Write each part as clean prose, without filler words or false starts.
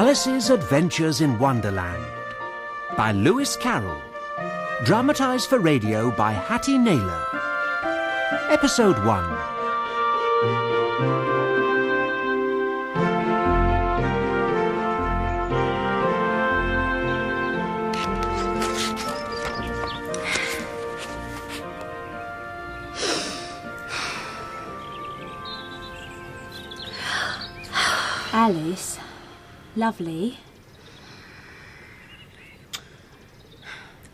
Alice's Adventures in Wonderland by Lewis Carroll. Dramatised for radio by Hattie Naylor. Episode 1. Alice, lovely.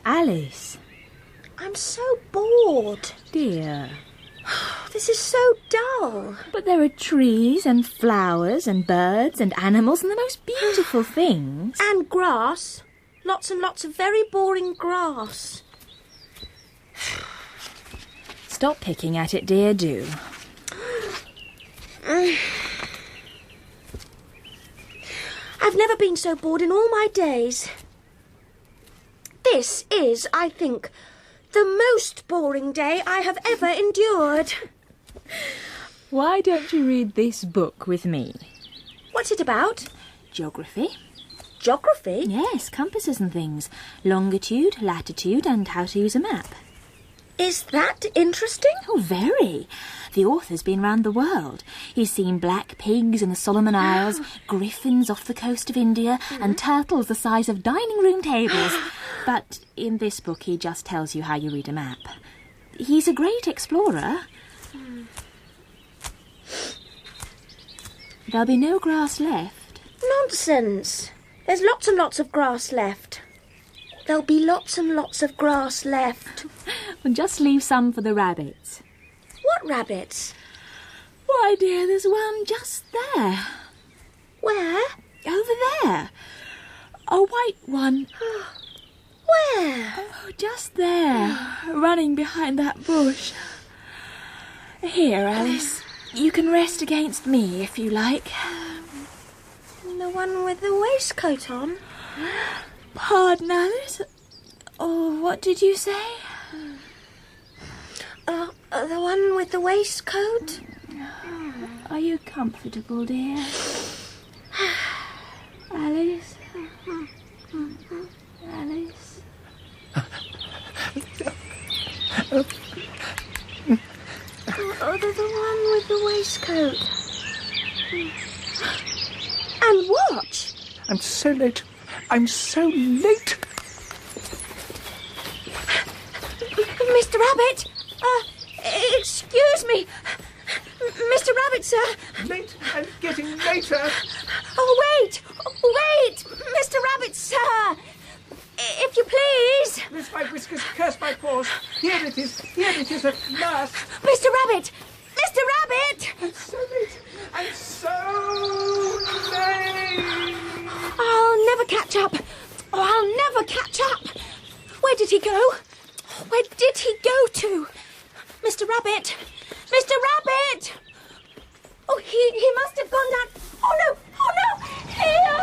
Alice. I'm so bored. Dear. This is so dull. But there are trees and flowers and birds and animals and the most beautiful things. And grass. Lots and lots of very boring grass. Stop picking at it, dear, do. I've never been so bored in all my days. This is, I think, the most boring day I have ever endured. Why don't you read this book with me? What's it about? Geography. Geography? Yes, compasses and things. Longitude, latitude, and how to use a map. Is that interesting? Oh, very. The author's been round the world. He's seen black pigs in the Solomon Isles, griffins off the coast of India, and turtles the size of dining room tables. But in this book, he just tells you how you read a map. He's a great explorer. There'll be no grass left. Nonsense. There's lots and lots of grass left. There'll be lots and lots of grass left. Well, just leave some for the rabbits. What rabbits? Why, dear, there's one just there. Where? Over there. A white one. Where? Oh, just there, running behind that bush. Here, Alice, you can rest against me if you like. The one with the waistcoat on? Pardon, Alice? Oh, what did you say? The one with the waistcoat? Are you comfortable, dear? Alice? Alice? The one with the waistcoat. And watch! I'm so late. I'm so late. Mr. Rabbit! Excuse me! Mr. Rabbit, sir! Late and getting later. Oh, wait! Mr. Rabbit, sir! If you please! Miss my whiskers, curse my paws. Here it is at last. Mr. Rabbit! Mr. Rabbit! I'm so late. I'm so late. I'll never catch up. Oh, I'll never catch up. Where did he go? Where did he go to? Mr. Rabbit! Mr. Rabbit! Oh, he must have gone down. Oh, no! Here!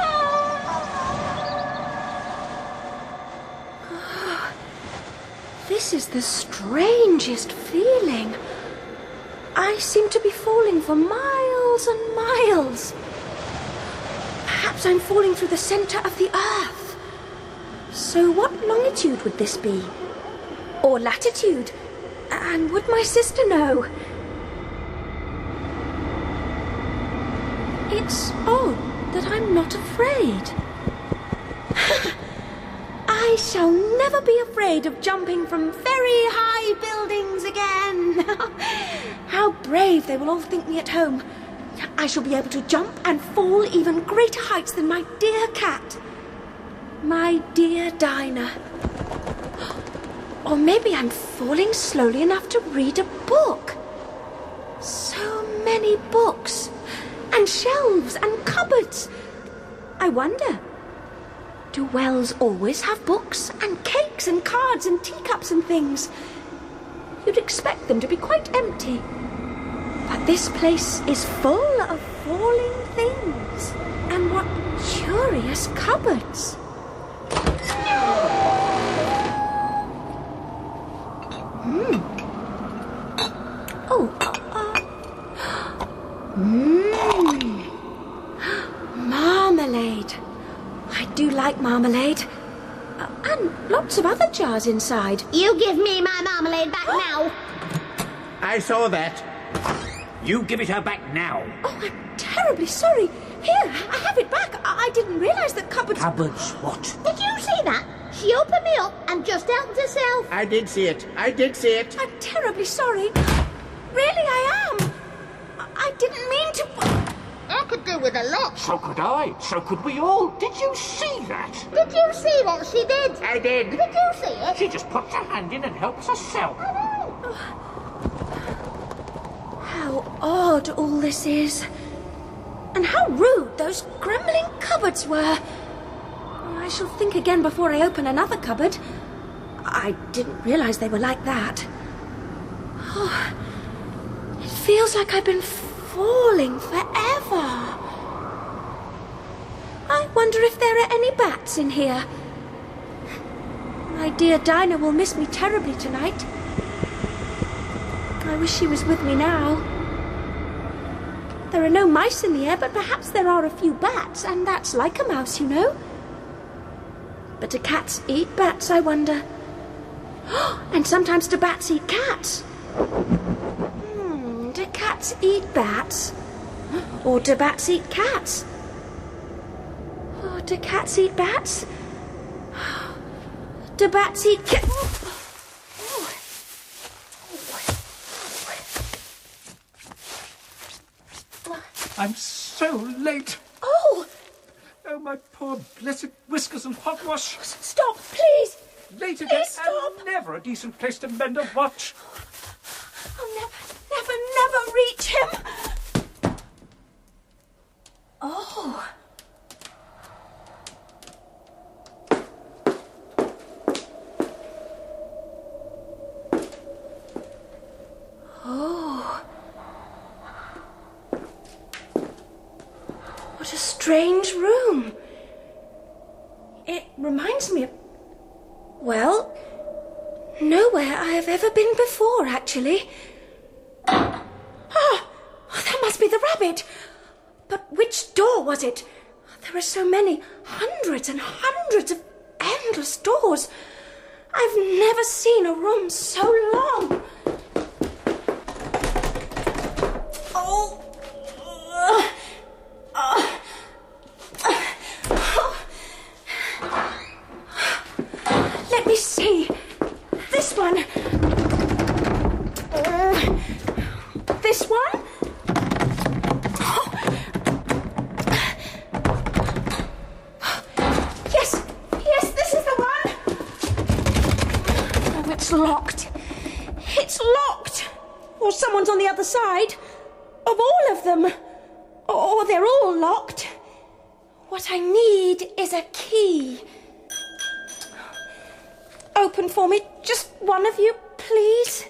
This is the strangest feeling. I seem to be falling for miles and miles. Perhaps I'm falling through the centre of the earth. So what longitude would this be? Or latitude? And would my sister know? It's odd that I'm not afraid. I shall never be afraid of jumping from very high buildings again. How brave they will all think me at home. I shall be able to jump and fall even greater heights than my dear cat. My dear Dinah. Or maybe I'm falling slowly enough to read a book. So many books. And shelves and cupboards. I wonder, do wells always have books and cakes and cards and teacups and things? You'd expect them to be quite empty. But this place is full of falling things. And what curious cupboards. Marmalade. marmalade. And lots of other jars inside. You give me my marmalade back now. I saw that. You give it her back now. Oh, I'm terribly sorry. Here, I have it back. I didn't realise that cupboards... Cupboards, what? Did you see that? She opened me up and just helped herself. I did see it. I'm terribly sorry. Really, I am. I didn't mean to... I could do with a lot. So could I. So could we all. Did you see that? Did you see what she did? I did. Did you see it? She just puts her hand in and helps herself. I know. How odd all this is. And how rude those grumbling cupboards were. I shall think again before I open another cupboard. I didn't realise they were like that. Oh, it feels like I've been falling forever. I wonder if there are any bats in here. My dear Dinah will miss me terribly tonight. I wish she was with me now. There are no mice in the air, but perhaps there are a few bats, and that's like a mouse, you know. But do cats eat bats, I wonder? And sometimes do bats eat cats? Do cats eat bats? Or do bats eat cats? Or do cats eat bats? Do bats eat cats? I'm so late. Oh! Oh, my poor blessed whiskers and hogwash. Stop, please! Late again, Please stop. and never a decent place to mend a watch. I'll never reach him! Oh. Oh. What a strange room. It reminds me of... well, nowhere I have ever been before, actually. Ah! Oh, that must be the rabbit. But which door was it? There are so many, hundreds and hundreds of endless doors. I've never seen a room so long. Oh! Let me see. This one. This one. Yes, this is the one. Oh, it's locked. It's locked. Or someone's on the other side. Of all of them. Or they're all locked. What I need is a key. Open for me, just one of you, please.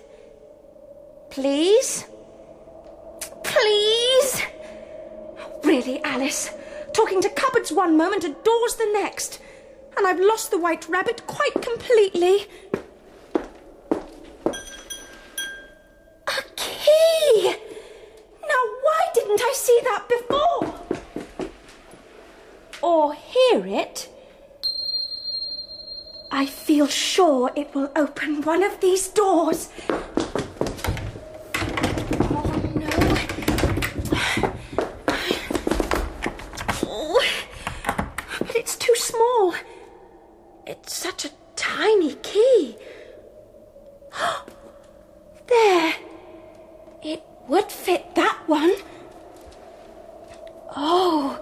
Please? Please? Really, Alice? Talking to cupboards one moment and doors the next. And I've lost the white rabbit quite completely. A key! Now, why didn't I see that before? Or hear it? I feel sure it will open one of these doors. Oh, no. Oh, but it's too small. It's such a tiny key. There. It would fit that one. Oh,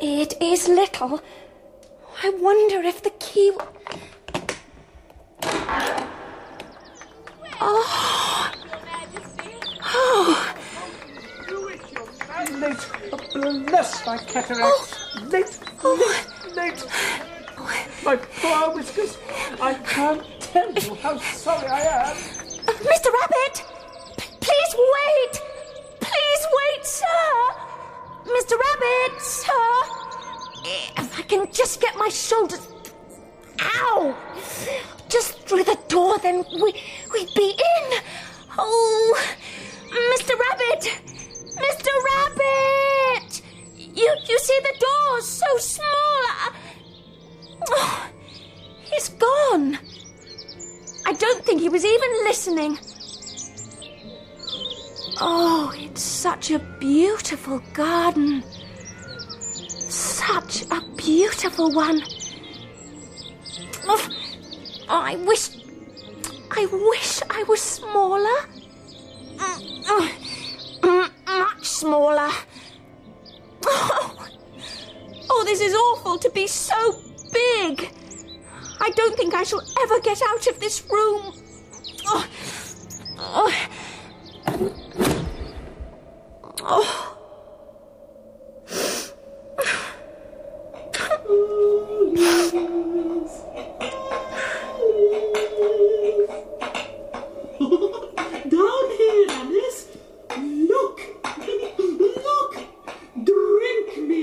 it is little. I wonder if the key... Oh. Late. Bless my cataracts. Late. My poor whiskers. I can't tell you how sorry I am. Mr. Rabbit! Please wait! Please wait, sir! Mr. Rabbit, sir! If I can just get my shoulders... Ow! Just through the door, then we'd be in. Oh, Mr. Rabbit! Mr. Rabbit! You see the door's so small. Oh, it's such a beautiful garden. Such a beautiful one. Oh, I wish I was smaller. Much smaller. Oh, this is awful to be so big. I don't think I shall ever get out of this room. Oh. Down here, Alice. Look. Look. Drink me.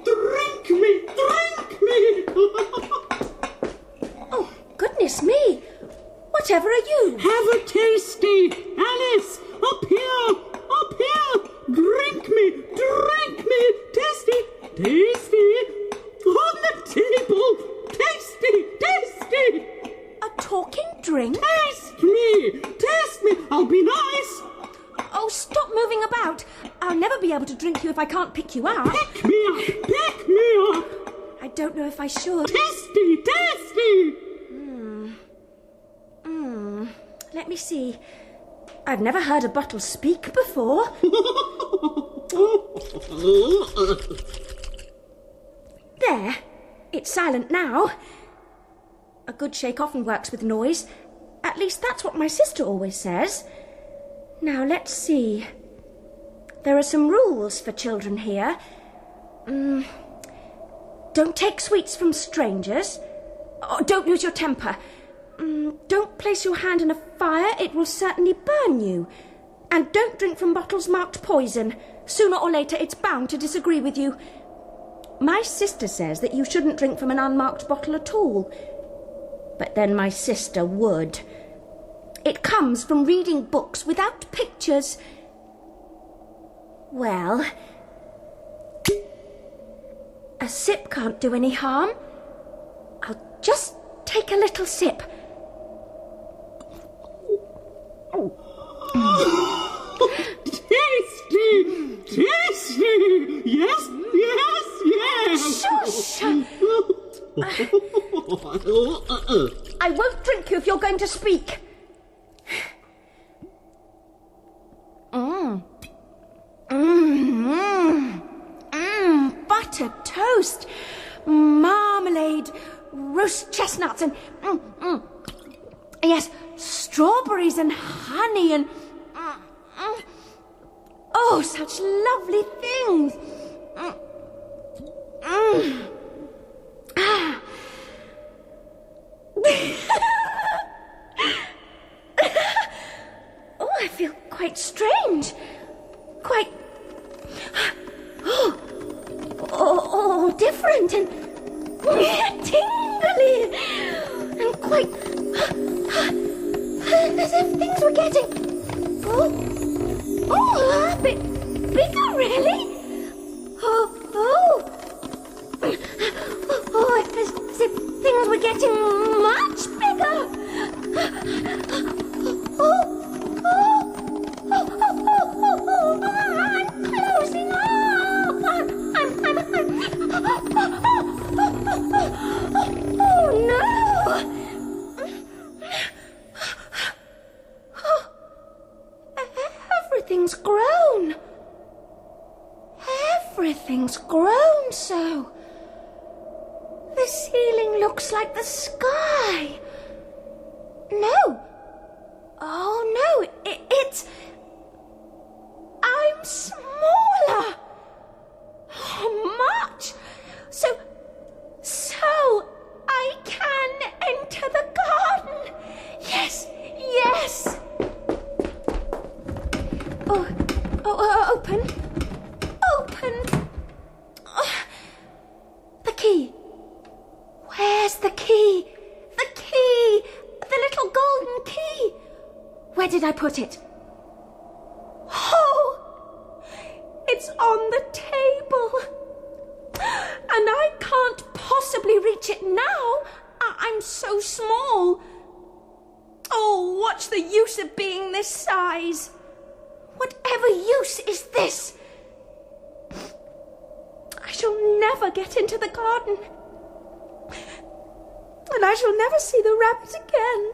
Drink me. Drink me. Oh, goodness me. Whatever are you? Have a tasty, Alice. Up here. Up here. Drink me. Drink me. Tasty. Tasty. On the table. Tasty. Tasty. A talking drink? Taste me. Taste me. I'll be nice. Oh, stop moving about. I'll never be able to drink you if I can't pick you up. Pick me up. Pick me up. I don't know if I should. Tasty. Tasty. Let me see. I've never heard a bottle speak before. There. It's silent now. A good shake often works with noise. At least that's what my sister always says. Now, let's see. There are some rules for children here. Don't take sweets from strangers. Oh, don't lose your temper. Don't place your hand in a fire. It will certainly burn you. And don't drink from bottles marked poison. Sooner or later, it's bound to disagree with you. My sister says that you shouldn't drink from an unmarked bottle at all. But then my sister would. It comes from reading books without pictures. Well, a sip can't do any harm. I'll just take a little sip. Tasty! Tasty! Yes, yes, yes! Shush! I won't drink you if you're going to speak. Buttered toast, marmalade, roast chestnuts, and yes, strawberries and honey, and oh, such lovely things. Oh, I feel quite strange. Quite different and tingly and quite as if things were getting a bit bigger, really. As if things were getting much bigger. I'm closing up. Oh no! Everything's grown. Everything's grown so. The ceiling looks like the sky. No. Oh, no, it's... I'm smaller. Much. So I can enter the garden. Yes. Open. The key. Where's the key? The key! The little golden key! Where did I put it? Oh! It's on the table. And I can't possibly reach it now. I'm so small. Oh, what's the use of being this size? Whatever use is this? I shall never get into the garden. And I shall never see the rabbit again.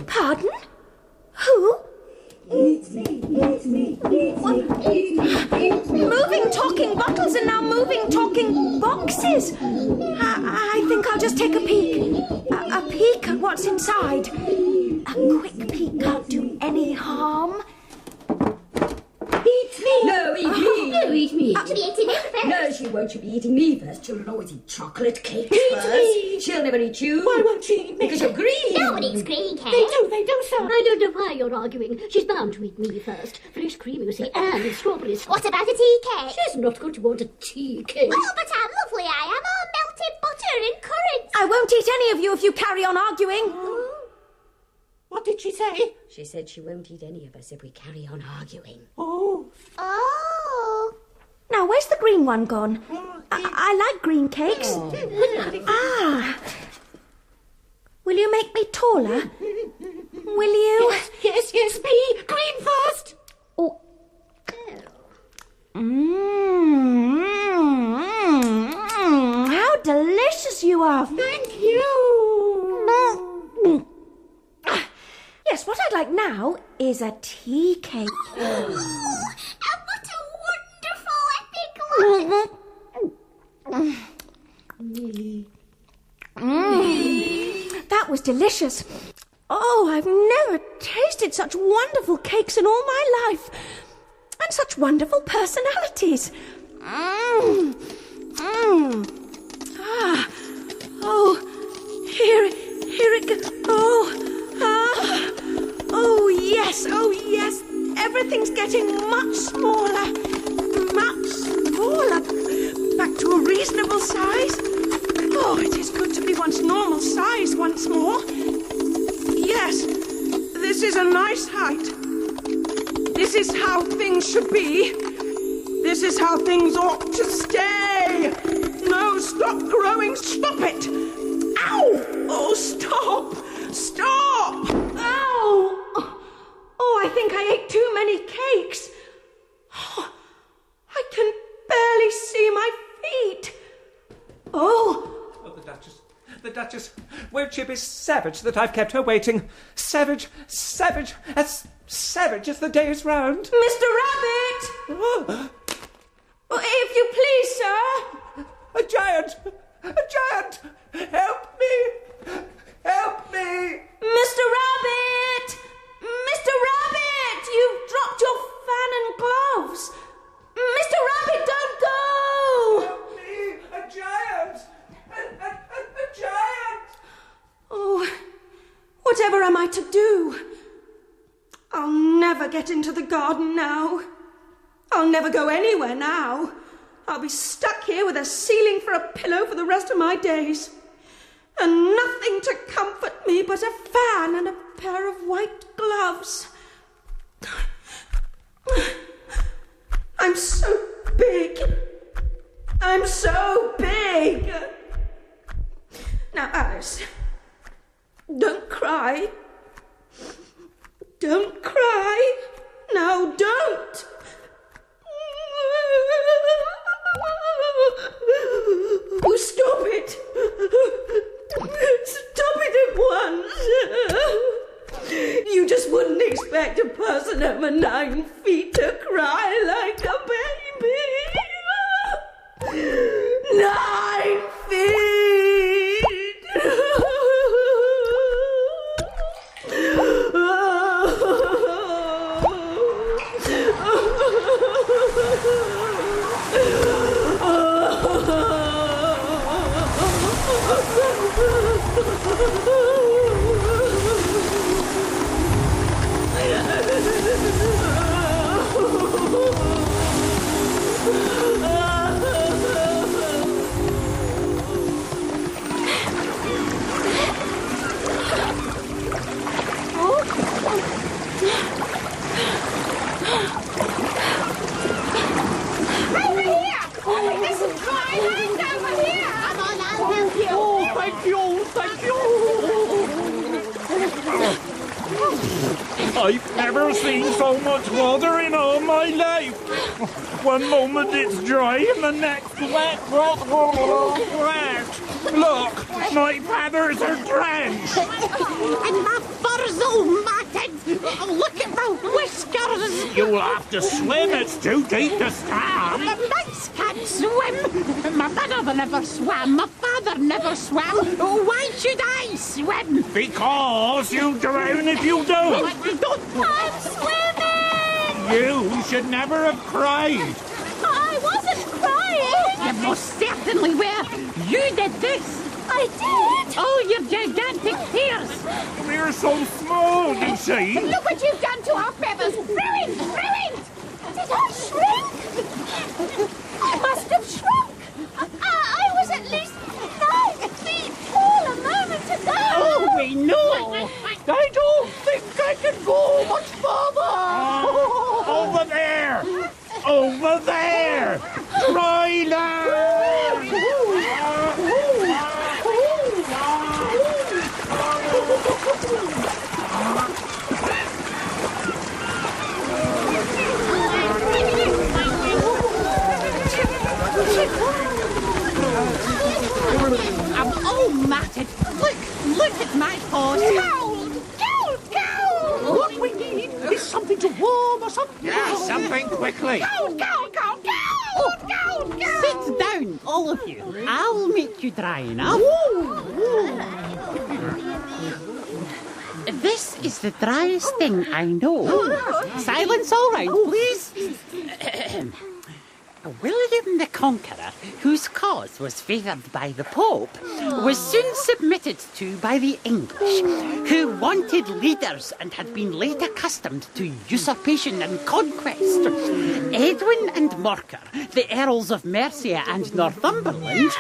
Pardon? Who? Moving talking bottles and now moving talking boxes. I think I'll just take a peek. A peek at what's inside. A quick peek can't do any harm. Eat me! No, eat me! No, eat me! She'll be eating me first. No, she won't. She'll be eating me first. Children always eat chocolate cakes first. Me. She'll never eat you. Why won't she eat me? Because you're green. No one eats green cake. They do, sir. I don't know why you're arguing. She's bound to eat me first. Fresh cream, you see, and strawberries. What about a tea cake? She's not going to want a tea cake. Oh, but how lovely I am. All melted butter and currants. I won't eat any of you if you carry on arguing. What did she say? She said she won't eat any of us if we carry on arguing. Oh. Oh. Now, where's the green one gone? I like green cakes. Ah. Will you make me taller? Will you? Yes, me. Green first. Oh. How delicious you are. Thank you. Yes, what I'd like now is a tea cake. And what a wonderful epic one. That was delicious. Oh, I've never tasted such wonderful cakes in all my life. And such wonderful personalities. Ah. Oh, here it goes. Oh, yes. Everything's getting much smaller. Back to a reasonable size. Oh, it is good to be one's normal size once more. Yes, this is a nice height. This is how things should be. This is how things ought to stay. No, stop growing. Stop it. Ow! Oh, stop. Ow! Oh, I think I ate too many cakes. Oh, I can barely see my feet. Oh, The Duchess. Won't she be savage that I've kept her waiting? Savage. As savage as the day's round. Mr. Rabbit! Oh, if you please, sir. A giant! Help me! Mr. Rabbit! Mr. Rabbit! You've dropped your fan and gloves. Mr. Rabbit, don't go! Help me! A giant! A giant! Oh, whatever am I to do? I'll never get into the garden now. I'll never go anywhere now. I'll be stuck here with a ceiling for a pillow for the rest of my days. And nothing to comfort me but a fan and a pair of white gloves. I'm so big. Now, Alice, don't cry. Don't cry. No, don't. Oh, stop it. Stop it at once. You just wouldn't expect a person over 9 feet to cry like a baby. 9 feet. I've never seen so much water in all my life. One moment it's dry and the next wet. Look, my feathers are drenched. And my fur's all matted. Look at the whiskers. You'll have to swim. It's too deep to stand. The mice can't swim. My mother never swam. My father never swam. Why should I swim? Because you'll drown if you don't. I'm swimming! You should never have cried. I wasn't crying! You most certainly were. You did this. I did! Oh, your gigantic tears. We're so small, you see. Look what you've done to our feathers. Ruined! Ruined! Did I shrink? I must have shrunk! I was at least 9 feet tall a moment ago! Oh, we know! I don't think I can go much further! Over there! Over there! Dry land! I'm all matted. Look at my paws. Cold! Cold! Cold! What we need is something to warm us up. Yeah, something quickly. Cold! Cold! Cold! Cold! Cold! Cold! Sit down, all of you. I'll make you dry enough. This is the driest thing I know. Silence all round, please. William the Conqueror, whose cause was favoured by the Pope, was soon submitted to by the English, who wanted leaders and had been late accustomed to usurpation and conquest. Edwin and Morcar, the Earls of Mercia and Northumberland...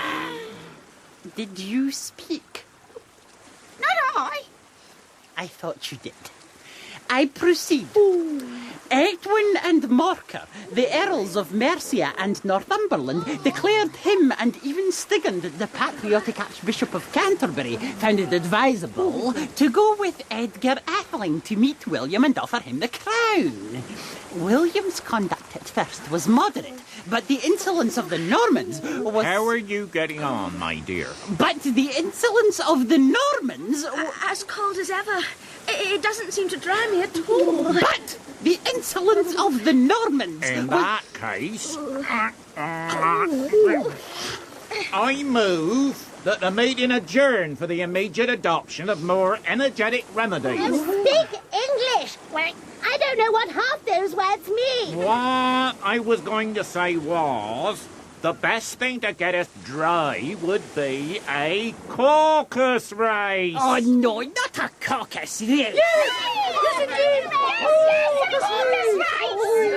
Did you speak? Not I! I thought you did. I proceed. Edwin and Morcar, the Earls of Mercia and Northumberland, declared him and even Stigand, the patriotic Archbishop of Canterbury, found it advisable to go with Edgar Atheling to meet William and offer him the crown. William's conduct at first was moderate, but the insolence of the Normans was... How are you getting on, my dear? But the insolence of the Normans... As cold as ever. It doesn't seem to dry me at all. But the insolence of the Normans... In that case... I move that the meeting adjourn for the immediate adoption of more energetic remedies. Speak English! Well, I don't know what half those words mean. What I was going to say was... the best thing to get us dry would be a caucus race. Oh, no, not a caucus race. Yes,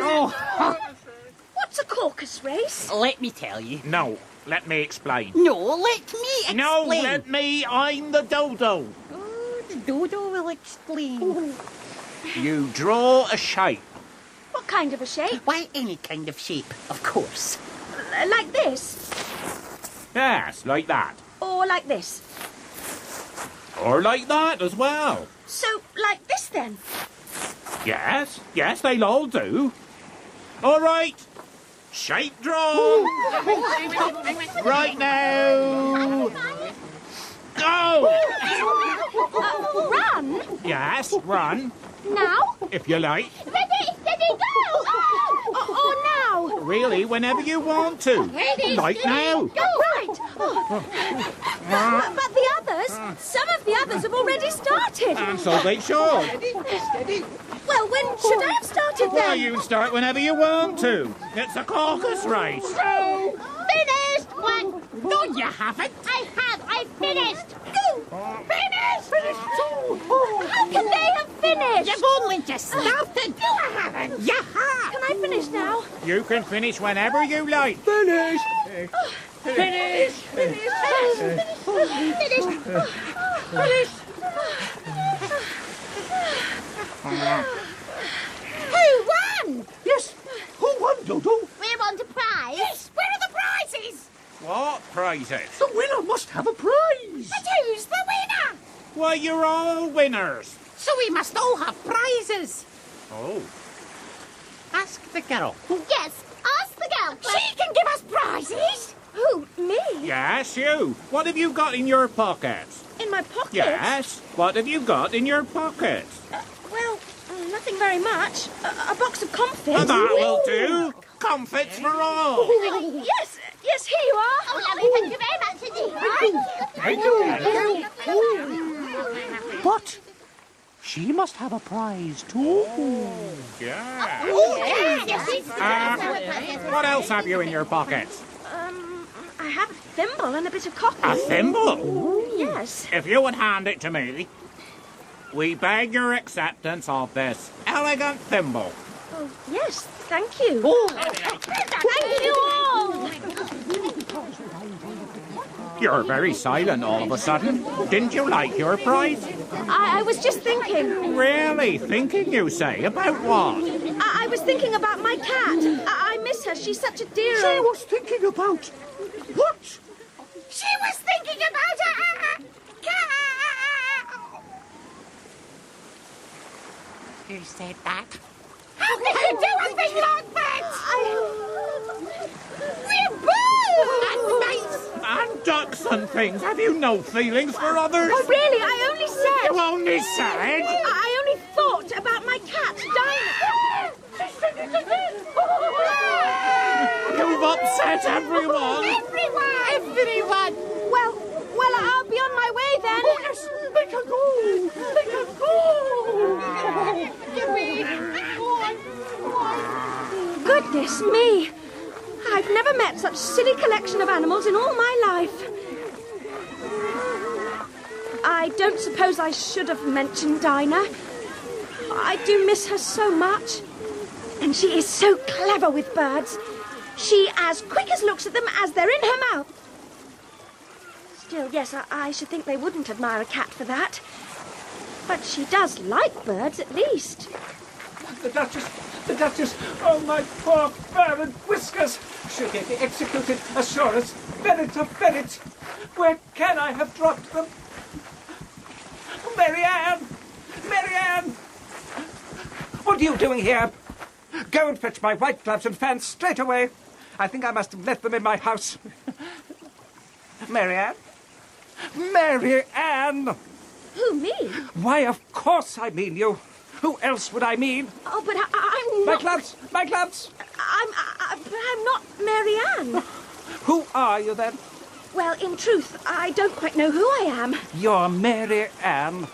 Oh. What's a caucus race? Let me tell you. No, let me explain. No, let me explain. No, let me. I'm the dodo. Oh, the dodo will explain. You draw a shape. What kind of a shape? Why, any kind of shape, of course. Like this? Yes, like that. Or like this? Or like that as well. So, like this then? Yes, they'll all do. All right. Shape draw. Right now. Go! Run? Yes, run. Now? If you like. Steady, go! Or now? Really, whenever you want to. Like now. Go! Right. But the others, some of the others have already started. And so they should. Well, when should I have started Well, then? you start whenever you want to. It's a caucus race. Finished! What? No, you haven't. I have! I finished! Finished? How can they have finished? You've only just started. You haven't. You have. Can I finish now? You can finish whenever you like. Finish! Who won? Yes. Who won, Dodo? We want a prize? Yes, where are the prizes? What prizes? The winner must have a prize. But who's the winner? Why, you're all winners. So we must all have prizes. prizes. Oh. Ask the girl. Yes, ask the girl. She can give us prizes. Who, me? Yes, you. What have you got in your pockets? In my pocket? Yes. What have you got in your pockets? Well, nothing very much. A box of comfits. That will do. Comfits for all. Yes, here you are. Oh, lovely, thank you very much indeed. But she must have a prize too. Yeah. Yes, What else have you in your pockets? I have a thimble and a bit of cotton. A thimble? Yes. If you would hand it to me, we beg your acceptance of this elegant thimble. Oh, yes, thank you. Thank you all. You're very silent all of a sudden. Didn't you like your prize? I was just thinking. Really? Thinking, you say? About what? I was thinking about my cat. I miss her. She's such a dear. She was thinking about what? She was thinking about a cat. Who said that? How can you do a thing like that? We're birds. And ducks and things. Have you no feelings for others? Oh, really? I only said. You only said? I only thought about my cat, Dinah. You've upset everyone. Everyone. Well, I'll be on my way then. Oh, yes, they can go. They can go. Goodness me. I've never met such silly collection of animals in all my life. I don't suppose I should have mentioned Dinah. I do miss her so much. And she is so clever with birds. She as quick as looks at them as they're in her mouth. Still, yes, I should think they wouldn't admire a cat for that. But she does like birds, at least. The Duchess, oh, my poor fur and whiskers. Should they be executed as sure as ferret of ferret? Where can I have dropped them? Marianne! What are you doing here? Go and fetch my white gloves and fans straight away. I think I must have left them in my house. Marianne? Who, me? Why, of course I mean you. Who else would I mean? Oh, but I'm not... My gloves! I'm not Marianne. Who are you, then? Well, in truth, I don't quite know who I am. You're Mary Ann.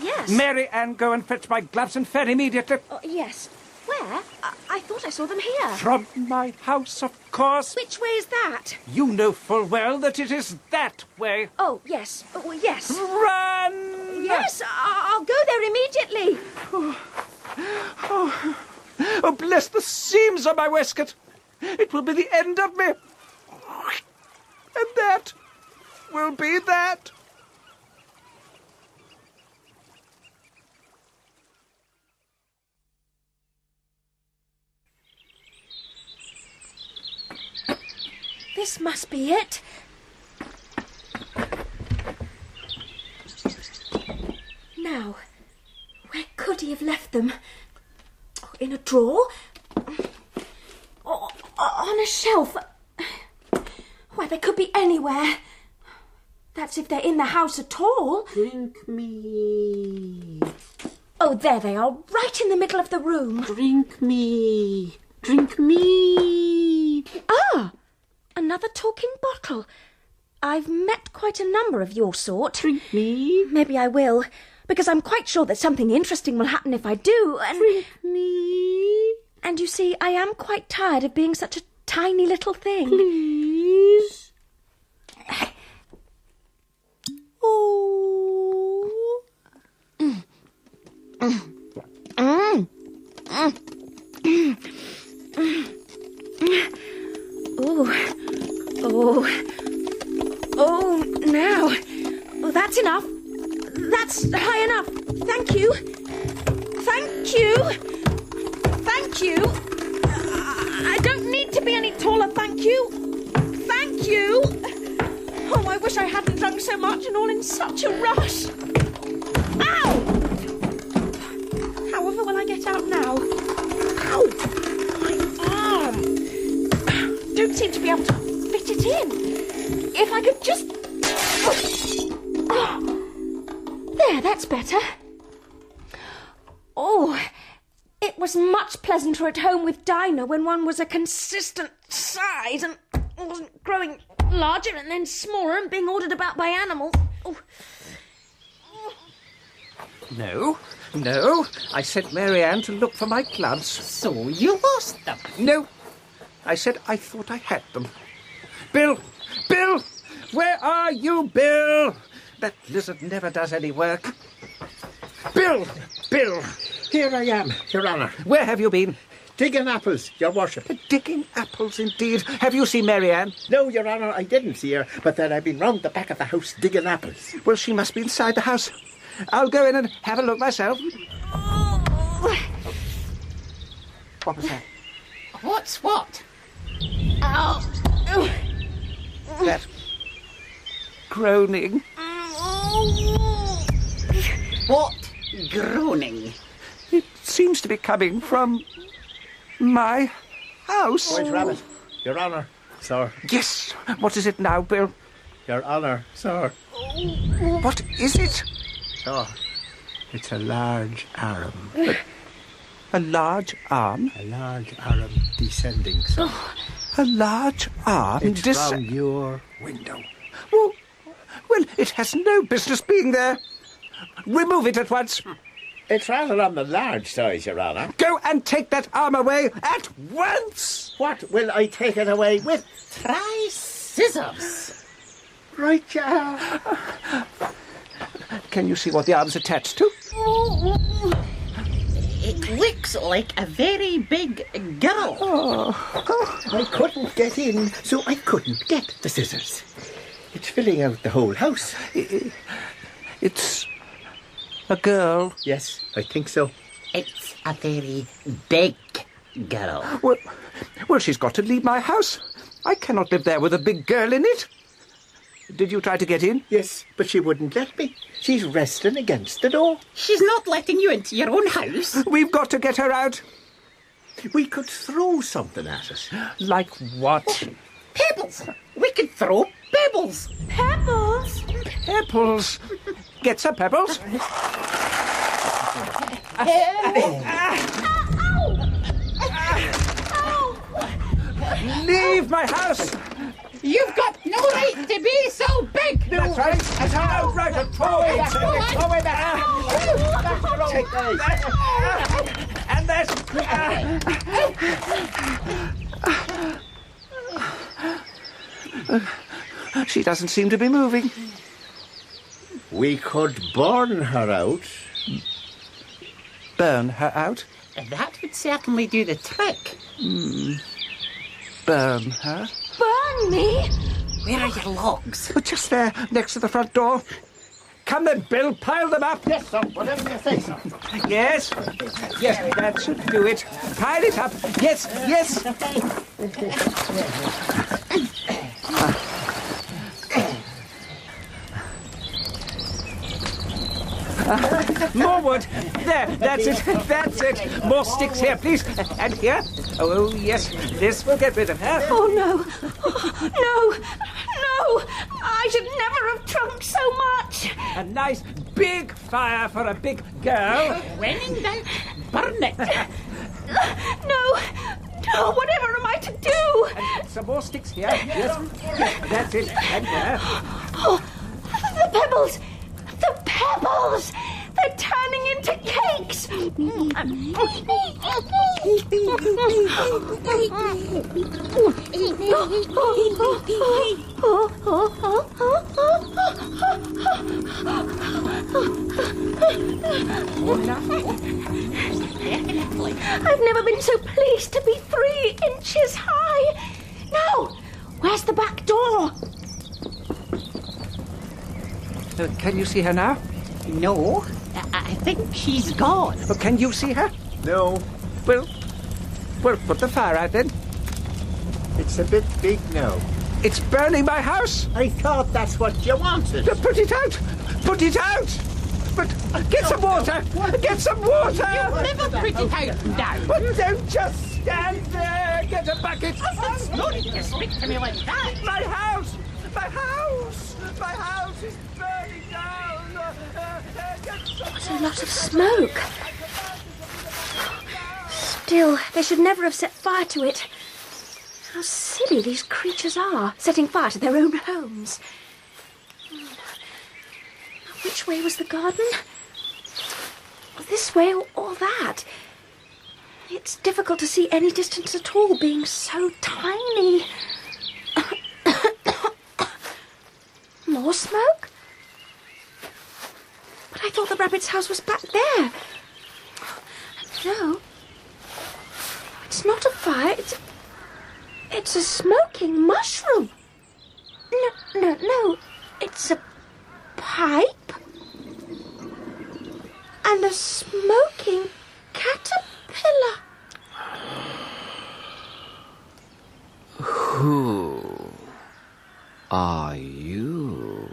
Yes. Mary Ann, go and fetch my gloves and fan immediately. Yes. Where? I thought I saw them here. From my house, of course. Which way is that? You know full well that it is that way. Oh, yes. Oh, yes. Run! Yes, I'll go there immediately. Oh, bless the seams of my waistcoat. It will be the end of me. And that will be that. This must be it. Now, where could he have left them? In a drawer? Or on a shelf? Why, they could be anywhere. That's if they're in the house at all. Drink me. Oh, there they are, right in the middle of the room. Drink me. Drink me. Ah! Another talking bottle. I've met quite a number of your sort. Drink me. Maybe I will, because I'm quite sure that something interesting will happen if I do. And drink me. And you see, I am quite tired of being such a tiny little thing. Please. Oh. Oh, now. Oh, that's enough. That's high enough. Thank you. Thank you. Thank you. I don't need to be any taller, thank you. Thank you. Oh, I wish I hadn't drunk so much and all in such a rush. Ow! don't seem to be able to fit it in. If I could just... There, that's better. Oh, it was much pleasanter at home with Dinah when one was a consistent size and wasn't growing larger and then smaller and being ordered about by animals. Oh. No, I sent Mary Ann to look for my gloves. So you lost them? No, I said I thought I had them. Bill! Where are you, Bill? That lizard never does any work. Bill! Here I am, Your Honour. Where have you been? Digging apples, Your Worship. Digging apples, indeed. Have you seen Mary Ann? No, Your Honour, I didn't see her, but then I've been round the back of the house digging apples. Well, she must be inside the house. I'll go in and have a look myself. What was that? What's what? Ow! That groaning. What groaning? It seems to be coming from my house. White Rabbit, Your Honour, sir. Yes. What is it now, Bill? Your Honour, sir. What is it? Sir, it's a large arm. A large arm? A large arm descending, sir. A large arm? It's from your window. Well, it has no business being there. Remove it at once. It's rather on the large size, Your Honour. Go and take that arm away at once. What will I take it away with? Try scissors. Right, yeah. Can you see what the arm's attached to? It looks like a very big girl. I couldn't get in, so I couldn't get the scissors. It's filling out the whole house. It's a girl. Yes, I think so. It's a very big girl. Well, she's got to leave my house. I cannot live there with a big girl in it. Did you try to get in? Yes, but she wouldn't let me. She's resting against the door. She's not letting you into your own house. We've got to get her out. We could throw something at it. Like what? Pebbles. We could throw pebbles. Pebbles? Pebbles. Get some pebbles. Leave my house. You've got no right to be so big. That's right. That's no right at all. Take those. And this. She doesn't seem to be moving. We could burn her out. Burn her out? That would certainly do the trick. Burn her? Burn me? Where are your logs? Just there, next to the front door. Come then, Bill, pile them up. Yes, sir, whatever you say, sir. Yes, that should do it. Pile it up. Yes. More wood. There, that's it. More sticks here, please. And here. Oh, yes, this will get rid of her. Oh, no. No. I should never have drunk so much. A nice big fire for a big girl. When in doubt, burn it. No, whatever am I to do? And some more sticks here. Yes, that's it. And there. Oh, the pebbles. They're turning into cakes. I've never been so pleased to be 3 inches high. Now, where's the back door? Can you see her now? No, I think she's gone. Well, can you see her? No. Well, put the fire out then. It's a bit big now. It's burning my house. I thought that's what you wanted. Put it out. But get some water. Get some water. You'll never put it out now. But don't just stand there. Get a bucket. It's not to speak to me like that? My house! My house! My house is burning down! What a lot of smoke. Still, they should never have set fire to it. How silly these creatures are, setting fire to their own homes. Which way was the garden? This way or that? It's difficult to see any distance at all, being so tiny. More smoke? But I thought the rabbit's house was back there. No. It's not a fire. It's a smoking mushroom. No. It's a pipe. And a smoking caterpillar. Who are you?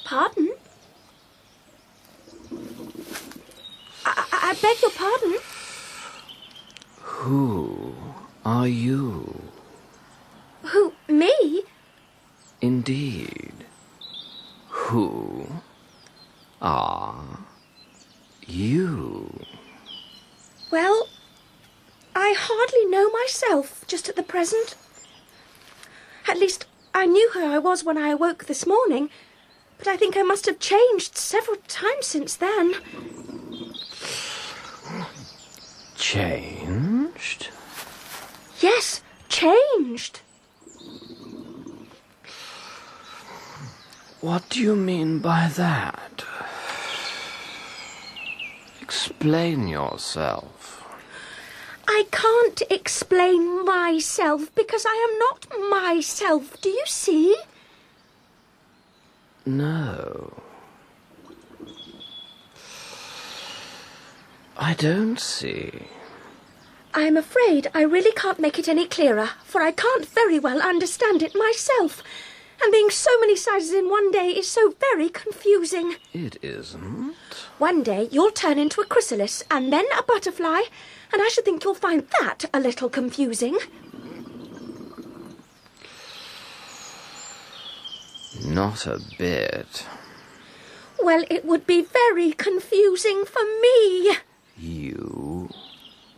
Pardon? I beg your pardon? Who are you? Who, me? Indeed. Who are you? Well, I hardly know myself just at the present. At least, I knew who I was when I awoke this morning, but I think I must have changed several times since then. Changed? Yes, changed. What do you mean by that? Explain yourself. I can't explain myself because I am not myself, do you see? No. I don't see. I'm afraid I really can't make it any clearer, for I can't very well understand it myself. And being so many sizes in one day is so very confusing. It isn't. One day you'll turn into a chrysalis and then a butterfly, and I should think you'll find that a little confusing. Not a bit. Well, it would be very confusing for me. You?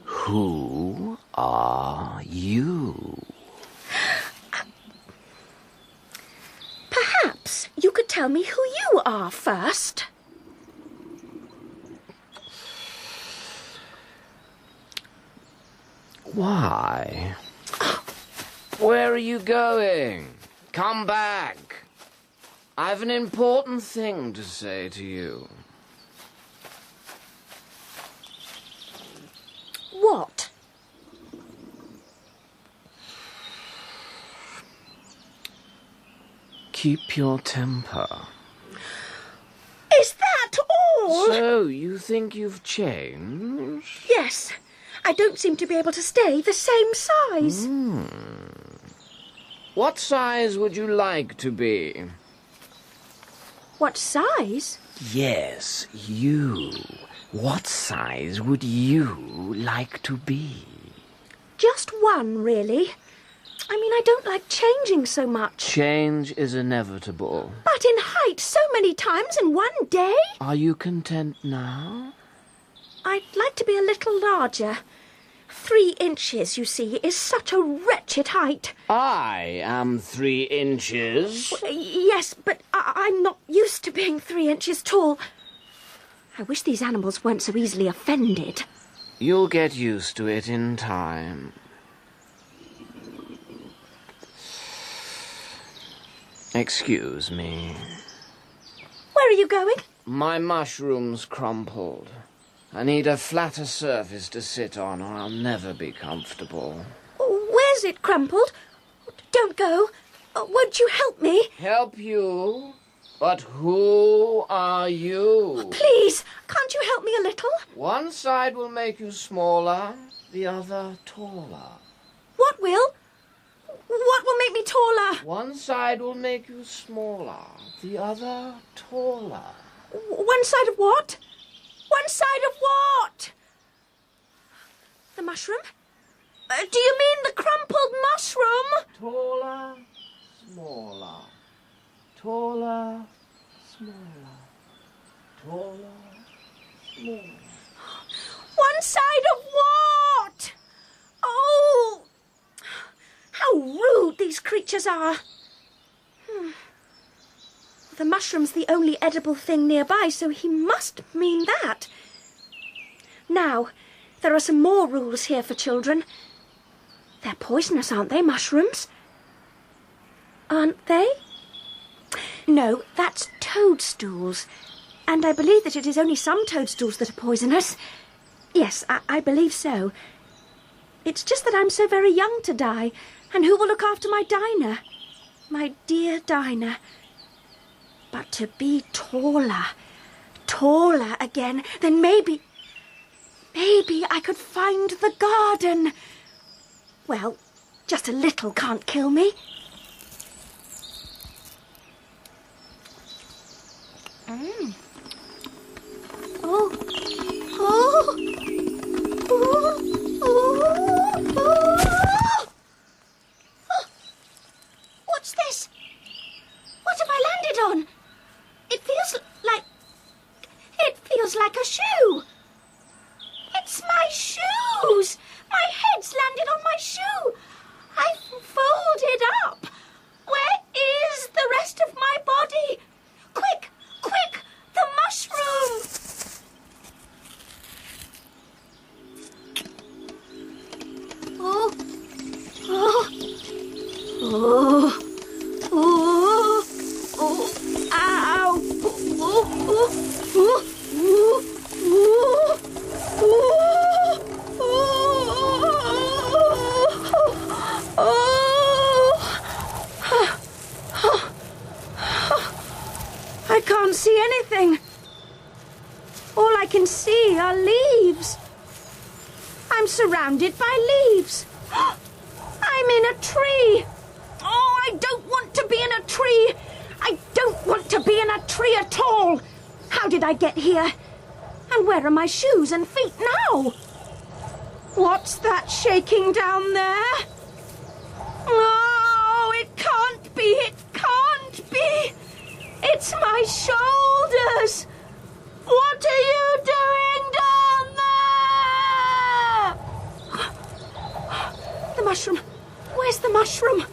Who are you? Perhaps you could tell me who you are first. Why? Where are you going? Come back. I've an important thing to say to you. What? Keep your temper. Is that all? So, you think you've changed? Yes. I don't seem to be able to stay the same size. What size would you like to be? What size? Yes, you. What size would you like to be? Just one, really. I mean, I don't like changing so much. Change is inevitable. But in height so many times in one day? Are you content now? I'd like to be a little larger. 3 inches, you see, is such a wretched height. I am 3 inches. Yes, but I'm not used to being 3 inches tall. I wish these animals weren't so easily offended. You'll get used to it in time. Excuse me. Where are you going? My mushroom's crumpled. I need a flatter surface to sit on, or I'll never be comfortable. Where's it crumpled? Don't go. Won't you help me? Help you? But who are you? Please, can't you help me a little? One side will make you smaller, the other taller. What will? What will make me taller? One side will make you smaller, the other taller. One side of what? One side of what? The mushroom? Do you mean the crumpled mushroom? Taller, smaller. Taller, smaller. Taller, smaller. One side of what? Oh, how rude these creatures are. The mushroom's the only edible thing nearby, so he must mean that. Now, there are some more rules here for children. They're poisonous, aren't they, mushrooms? Aren't they? No, that's toadstools. And I believe that it is only some toadstools that are poisonous. Yes, I believe so. It's just that I'm so very young to die. And who will look after my Dinah? My dear Dinah. But to be taller again, then maybe I could find the garden. Well, just a little can't kill me. What's this? What have I landed on? It feels like a shoe. It's my shoes. My head's landed on my shoe. I've folded up. Where is the rest of my body? Quick, the mushroom. I can't see anything. All I can see are leaves. I'm surrounded by leaves. I'm in a tree. Oh, I don't want to be in a tree. I don't want to be in a tree at all. How did I get here? And where are my shoes and feet now? What's that shaking down there? Oh, it can't be. It can't be. It's my shoulders. What are you doing down there? The mushroom. Where's the mushroom?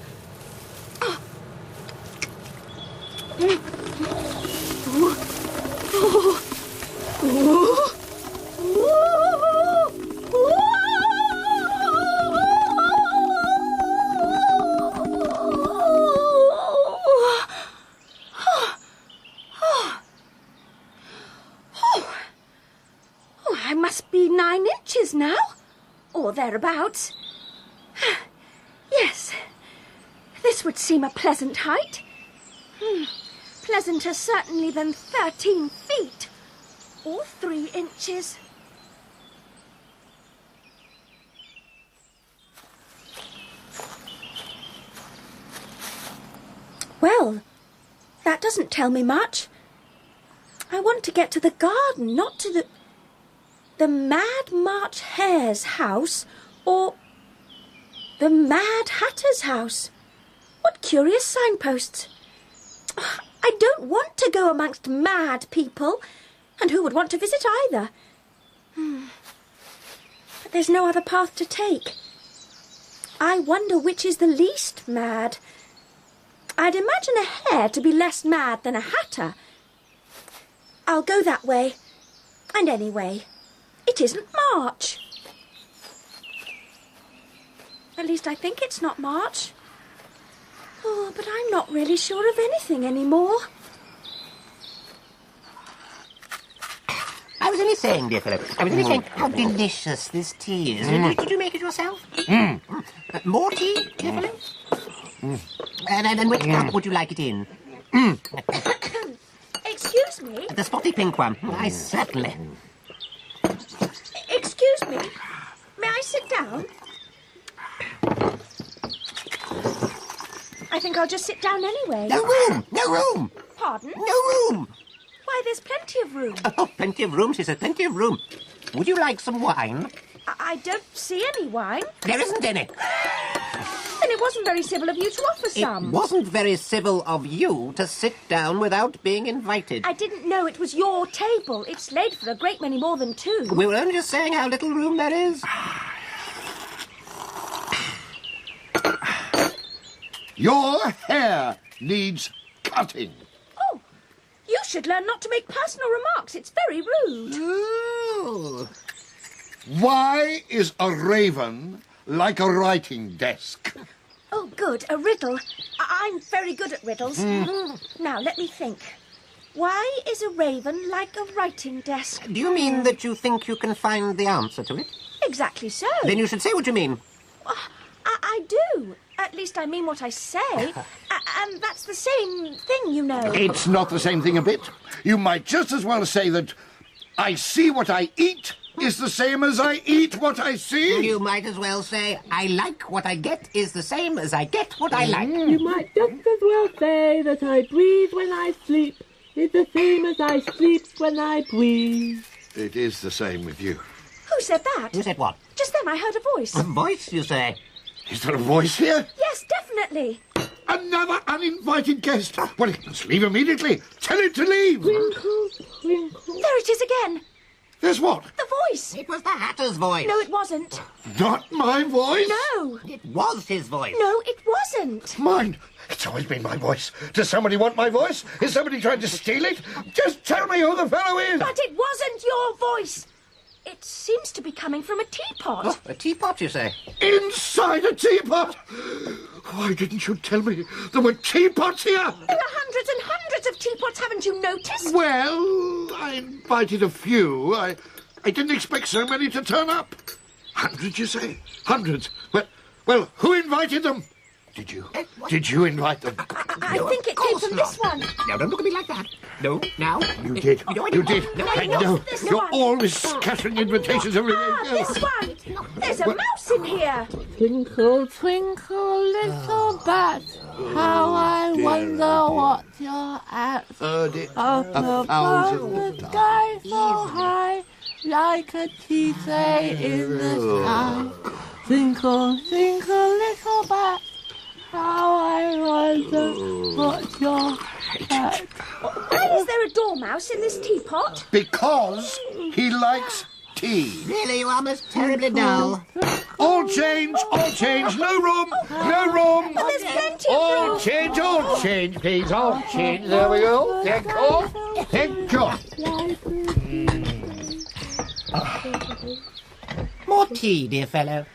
I must be 9 inches now, or thereabouts. Yes, this would seem a pleasant height. Pleasanter certainly than 13 feet, or 3 inches. Well, that doesn't tell me much. I want to get to the garden, not to the Mad March Hare's house, or the Mad Hatter's house. What curious signposts. I don't want to go amongst mad people, and who would want to visit either? But there's no other path to take. I wonder which is the least mad. I'd imagine a hare to be less mad than a hatter. I'll go that way. And anyway, it isn't March. At least I think it's not March. Oh, but I'm not really sure of anything anymore. I was only saying, dear fellow, how delicious this tea is. Did you make it yourself? More tea, dear fellow? And which cup would you like it in? Excuse me? The spotty pink one. I certainly. Excuse me? May I sit down? I think I'll just sit down anyway. No room! No room! Pardon? No room! Why, there's plenty of room. Oh, plenty of room, she said, plenty of room. Would you like some wine? I don't see any wine. There isn't any. And it wasn't very civil of you to offer some. It wasn't very civil of you to sit down without being invited. I didn't know it was your table. It's laid for a great many more than two. We were only just saying how little room there is. Your hair needs cutting. Oh, you should learn not to make personal remarks. It's very rude. Ooh. Why is a raven like a writing desk? Oh, good, a riddle. I'm very good at riddles. Now, let me think. Why is a raven like a writing desk? Do you mean that you think you can find the answer to it? Exactly so. Then you should say what you mean. I do. At least I mean what I say. And that's the same thing, you know. It's not the same thing a bit. You might just as well say that I see what I eat is the same as I eat what I see. You might as well say I like what I get is the same as I get what I like. You might just as well say that I breathe when I sleep is the same as I sleep when I breathe. It is the same with you. Who said that? Who said what? Just then I heard a voice. A voice, you say? Is there a voice here? Yes, definitely. Another uninvited guest. Well, he must leave immediately. Tell him to leave. Twinkle, twinkle. There it is again. There's what? The voice. It was the Hatter's voice. No, it wasn't. Not my voice? No. It was his voice. No, it wasn't. Mine. It's always been my voice. Does somebody want my voice? Is somebody trying to steal it? Just tell me who the fellow is. But it wasn't your voice. It seems to be coming from a teapot. Oh, a teapot, you say? Inside a teapot? Why didn't you tell me there were teapots here? There are hundreds and hundreds of teapots, haven't you noticed? Well, I invited a few. I didn't expect so many to turn up. Hundreds, you say? Hundreds. Well, who invited them? Did you? Did you invite them? I think it came from this one. Now, don't look at me like that. No, now. You did. No, I you didn't. did. No, I not know. this You're one. always scattering invitations everywhere. This one. There's a mouse in here. Twinkle, twinkle, little bat, how I wonder what you're at. Heard it Up above the sky so high, like a tea-tray in the sky. Twinkle, twinkle, little bat, how I wonder what you're at. Why is there a dormouse in this teapot? Because he likes tea. Really, you are most terribly dull. All change, no room, no room. But there's plenty of All room. change, please, all change. There we go. Thank God. Thank God. More tea, dear fellow.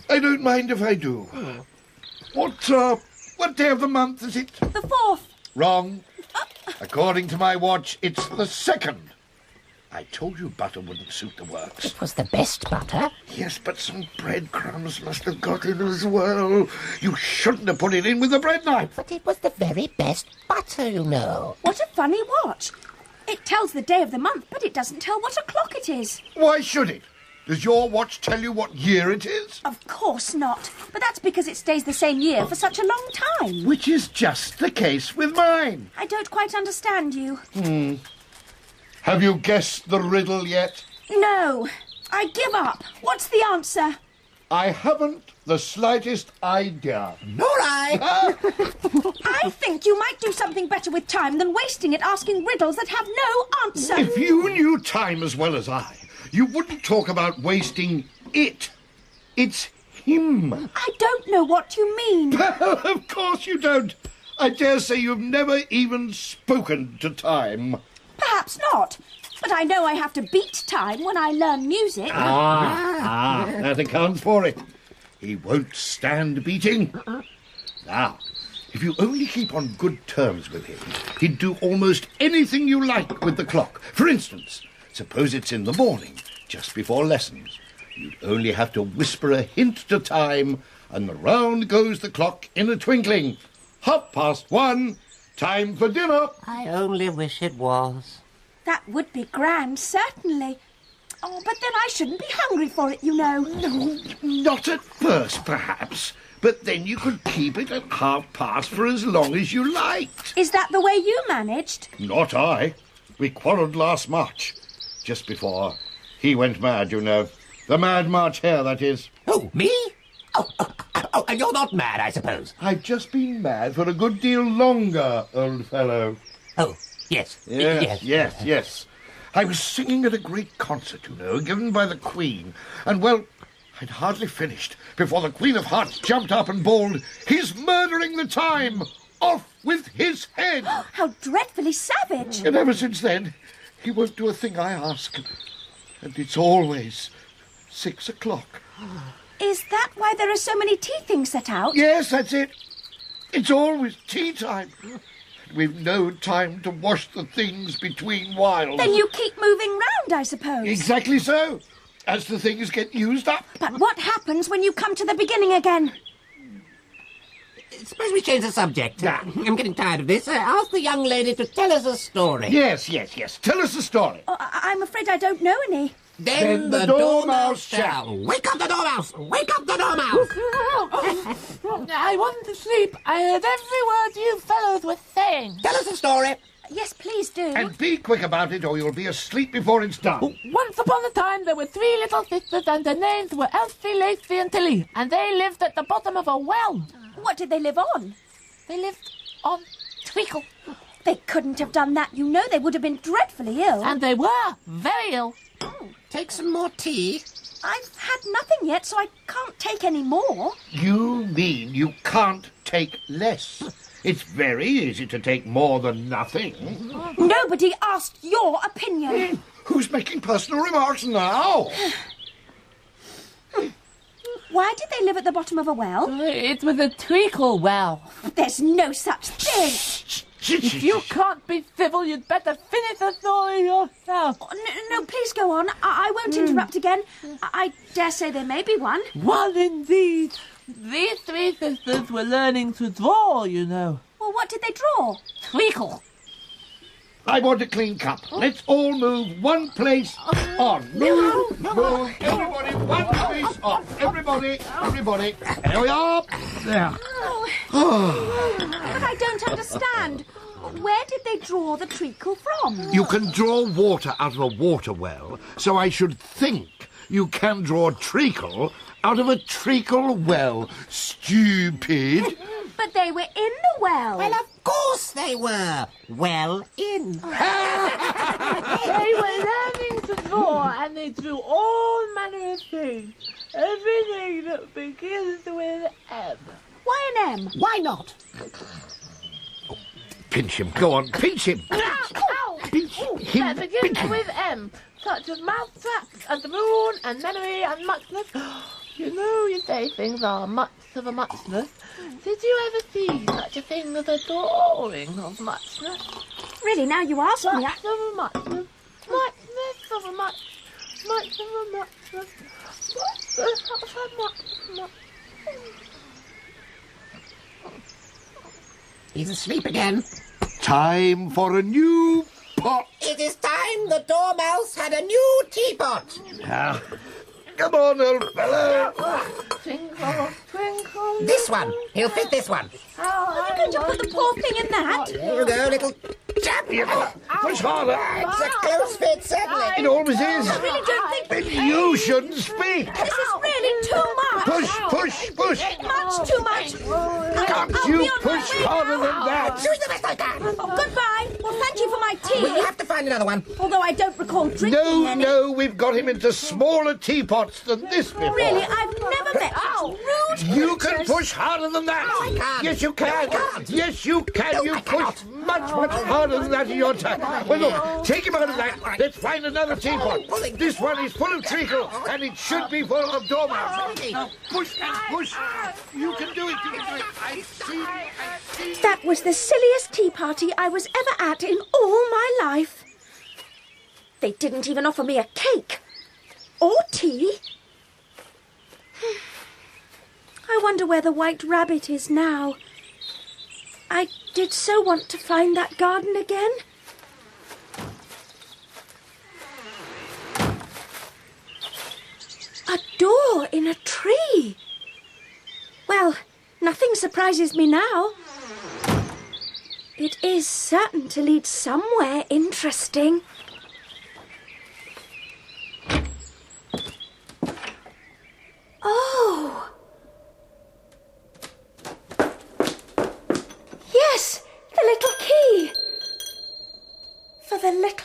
I don't mind if I do. What day of the month is it? The 4th. Wrong. According to my watch, it's the 2nd. I told you butter wouldn't suit the works. It was the best butter. Yes, but some breadcrumbs must have got in as well. You shouldn't have put it in with the bread knife. But it was the very best butter, you know. What a funny watch. It tells the day of the month, but it doesn't tell what o'clock it is. Why should it? Does your watch tell you what year it is? Of course not. But that's because it stays the same year for such a long time. Which is just the case with mine. I don't quite understand you. Have you guessed the riddle yet? No. I give up. What's the answer? I haven't the slightest idea. Nor I. I think you might do something better with time than wasting it asking riddles that have no answer. If you knew time as well as I, you wouldn't talk about wasting it. It's him. I don't know what you mean. Of course you don't. I dare say you've never even spoken to time. Perhaps not. But I know I have to beat time when I learn music. That accounts for it. He won't stand beating. Now, if you only keep on good terms with him, he'd do almost anything you like with the clock. For instance, suppose it's in the morning, just before lessons. You'd only have to whisper a hint to time, and round goes the clock in a twinkling. 1:30, time for dinner. I only wish it was. That would be grand, certainly. Oh, but then I shouldn't be hungry for it, you know. No, not at first, perhaps. But then you could keep it at 1:30 for as long as you liked. Is that the way you managed? Not I. We quarrelled last March. Just before he went mad, you know. The Mad March Hare, that is. Oh, me? Oh, and you're not mad, I suppose. I've just been mad for a good deal longer, old fellow. Oh, yes. Yes. I was singing at a great concert, you know, given by the Queen. And, well, I'd hardly finished before the Queen of Hearts jumped up and bawled, "He's murdering the time! Off with his head!" How dreadfully savage! And ever since then, he won't do a thing I ask. And it's always 6 o'clock. Is that why there are so many tea things set out? Yes, that's it. It's always tea time. We've no time to wash the things between whiles. Then you keep moving round, I suppose. Exactly so. As the things get used up. But what happens when you come to the beginning again? Suppose we change the subject. I'm getting tired of this. Ask the young lady to tell us a story. Yes. Tell us a story. Oh, I'm afraid I don't know any. Then the Dormouse shall. Wake up the Dormouse! Wake up the Dormouse! I wasn't asleep. I heard every word you fellows were saying. Tell us a story. Yes, please do. And be quick about it, or you'll be asleep before it's done. Once upon a time, there were 3 little sisters, and their names were Elsie, Lacey, and Tilly, and they lived at the bottom of a well. What did they live on? They lived on treacle. They couldn't have done that, you know. They would have been dreadfully ill. And they were very ill. Take some more tea. I've had nothing yet, so I can't take any more. You mean you can't take less? It's very easy to take more than nothing. Nobody asked your opinion. Who's making personal remarks now? Why did they live at the bottom of a well? It was a treacle well. There's no such thing. If you can't be civil, you'd better finish the story yourself. Oh, no, please go on. I won't interrupt again. I dare say there may be one. One indeed. These 3 sisters were learning to draw, you know. Well, what did they draw? Treacle. I want a clean cup. Let's all move one place on. Move. Everybody, one place on. Everybody. There we are. There. But I don't understand. Where did they draw the treacle from? You can draw water out of a water well, so I should think you can draw treacle out of a treacle well. Stupid. But they were in the well. Well, of course they were. Well in. They were learning to draw, and they drew all manner of things. Everything that begins with M. Why an M? Why not? Pinch him. Go on, pinch him. Pinch him. That begins with M, such as mousetraps and the moon and memory and muchness. You know, you say things are much of a muchness. Did you ever see such a thing as a drawing of muchness? Really, now you ask me. Much of a muchness. Muchness of a much of a muchness. He's asleep again. Time for a new pot. It is time the Dormouse had a new teapot. Come on, old fellow. Twinkle, twinkle. This one. He'll fit this one. Are you going to put the poor thing in that? Here you go, little chap. Push harder. It's a close fit, certainly. It always is. I really don't think... Then you shouldn't speak. This is really too much. Push. Much too much. Can't you push harder than that? Doing the best I can. Oh, goodbye. Well, thank you for my tea. We'll have to find another one. Although I don't recall drinking any. No, we've got him into smaller teapots than this before. Really, I've never met such rude You can creatures. push harder than that. No, I can't. Yes, you can. Yes, you can. No, You I push much harder than that in your time. Well, look, take him out of that. Let's find another teapot. This one is full of treacle, and it should be full of dormouse. Now, push and push. You can do it. I've seen. That was the silliest tea party I was ever at in all my life. They didn't even offer me a cake. Or tea. I wonder where the White Rabbit is now. I did so want to find that garden again. A door in a tree. Well, nothing surprises me now. It is certain to lead somewhere interesting.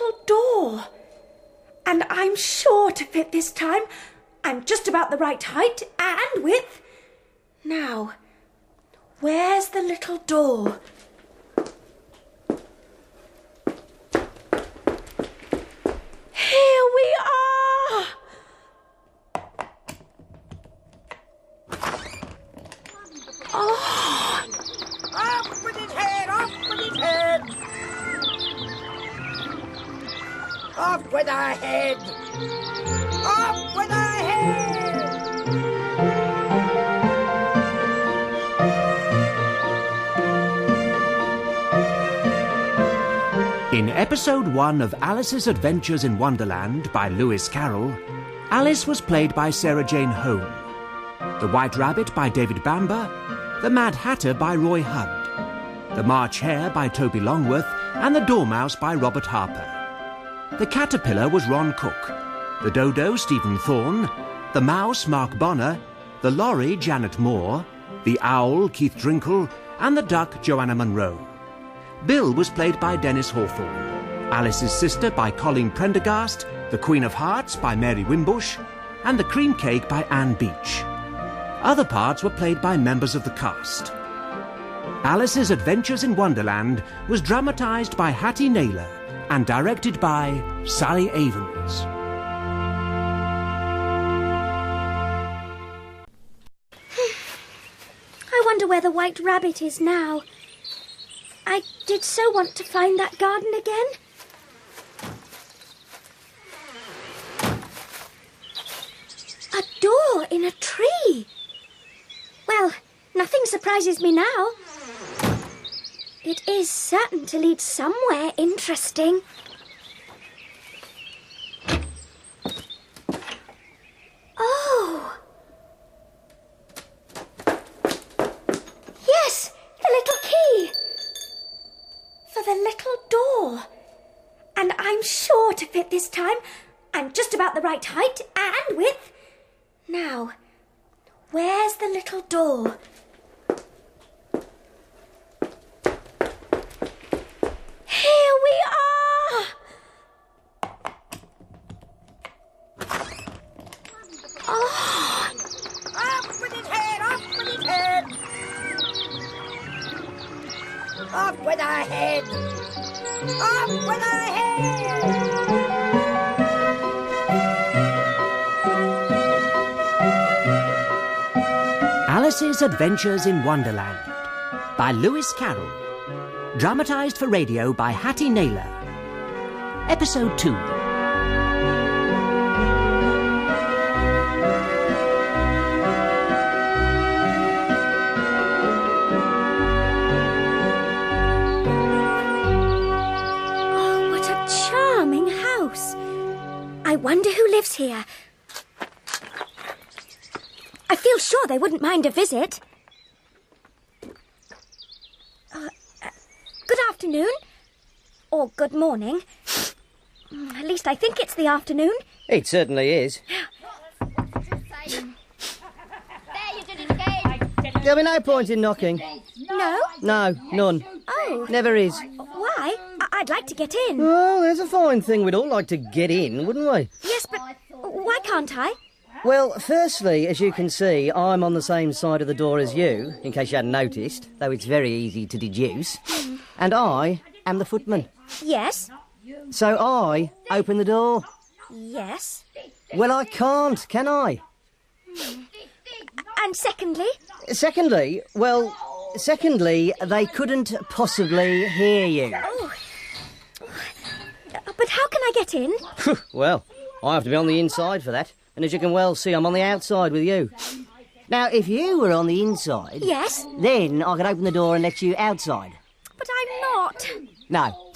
little door. And I'm sure to fit this time. I'm just about the right height and width. Now, where's the little door? Here we are! Oh! Off with his head! Off with his head! Off with our head! Off with our head! In episode 1 of Alice's Adventures in Wonderland by Lewis Carroll, Alice was played by Sarah Jane Holm, the White Rabbit by David Bamber, the Mad Hatter by Roy Hudd, the March Hare by Toby Longworth, and the Dormouse by Robert Harper. The Caterpillar was Ron Cook, the Dodo Stephen Thorne, the Mouse Mark Bonner, the Lorry Janet Moore, the Owl Keith Drinkle, and the Duck Joanna Munro. Bill was played by Dennis Hawthorne, Alice's Sister by Colleen Prendergast, the Queen of Hearts by Mary Wimbush, and the Cream Cake by Anne Beach. Other parts were played by members of the cast. Alice's Adventures in Wonderland was dramatised by Hattie Naylor and directed by Sally Avens. I wonder where the White Rabbit is now. I did so want to find that garden again. A door in a tree. Well, nothing surprises me now. It is certain to lead somewhere interesting. Oh! Yes, the little key. For the little door. And I'm sure to fit this time. I'm just about the right height and width. Now, where's the little door? Here we are! Oh! Off with his head! Off with his head! Off with our head! Off with our head! Alice's Adventures in Wonderland by Lewis Carroll. Dramatised for radio by Hattie Naylor. Episode 2. Oh, what a charming house. I wonder who lives here. I feel sure they wouldn't mind a visit. Good afternoon. Or good morning. At least I think it's the afternoon. It certainly is. There'll be no point in knocking. No? No, none. Oh. Never is. Why? I'd like to get in. Oh, there's a fine thing we'd all like to get in, wouldn't we? Yes, but why can't I? Well, firstly, as you can see, I'm on the same side of the door as you, in case you hadn't noticed, though it's very easy to deduce. And I am the footman. Yes. So I open the door. Yes. Well, I can't, can I? And secondly? Secondly, they couldn't possibly hear you. Oh. But how can I get in? Well, I have to be on the inside for that. And as you can well see, I'm on the outside with you. Now, if you were on the inside... Yes? Then I could open the door and let you outside. But I'm not. No.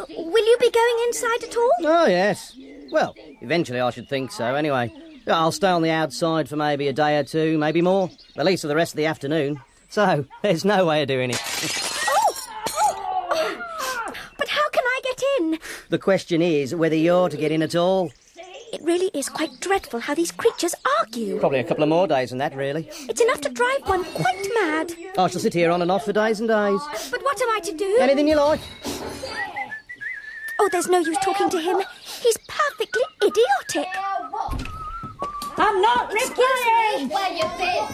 Will you be going inside at all? Oh, yes. Well, eventually I should think so, anyway. I'll stay on the outside for maybe a day or two, maybe more. At least for the rest of the afternoon. So, there's no way of doing it. But how can I get in? The question is whether you're to get in at all. It really is quite dreadful how these creatures argue. Probably a couple of more days than that, really. It's enough to drive one quite mad. I shall sit here on and off for days and days. But what am I to do? Anything you like. Oh, there's no use talking to him. He's perfectly idiotic. I'm not replying! Where you been?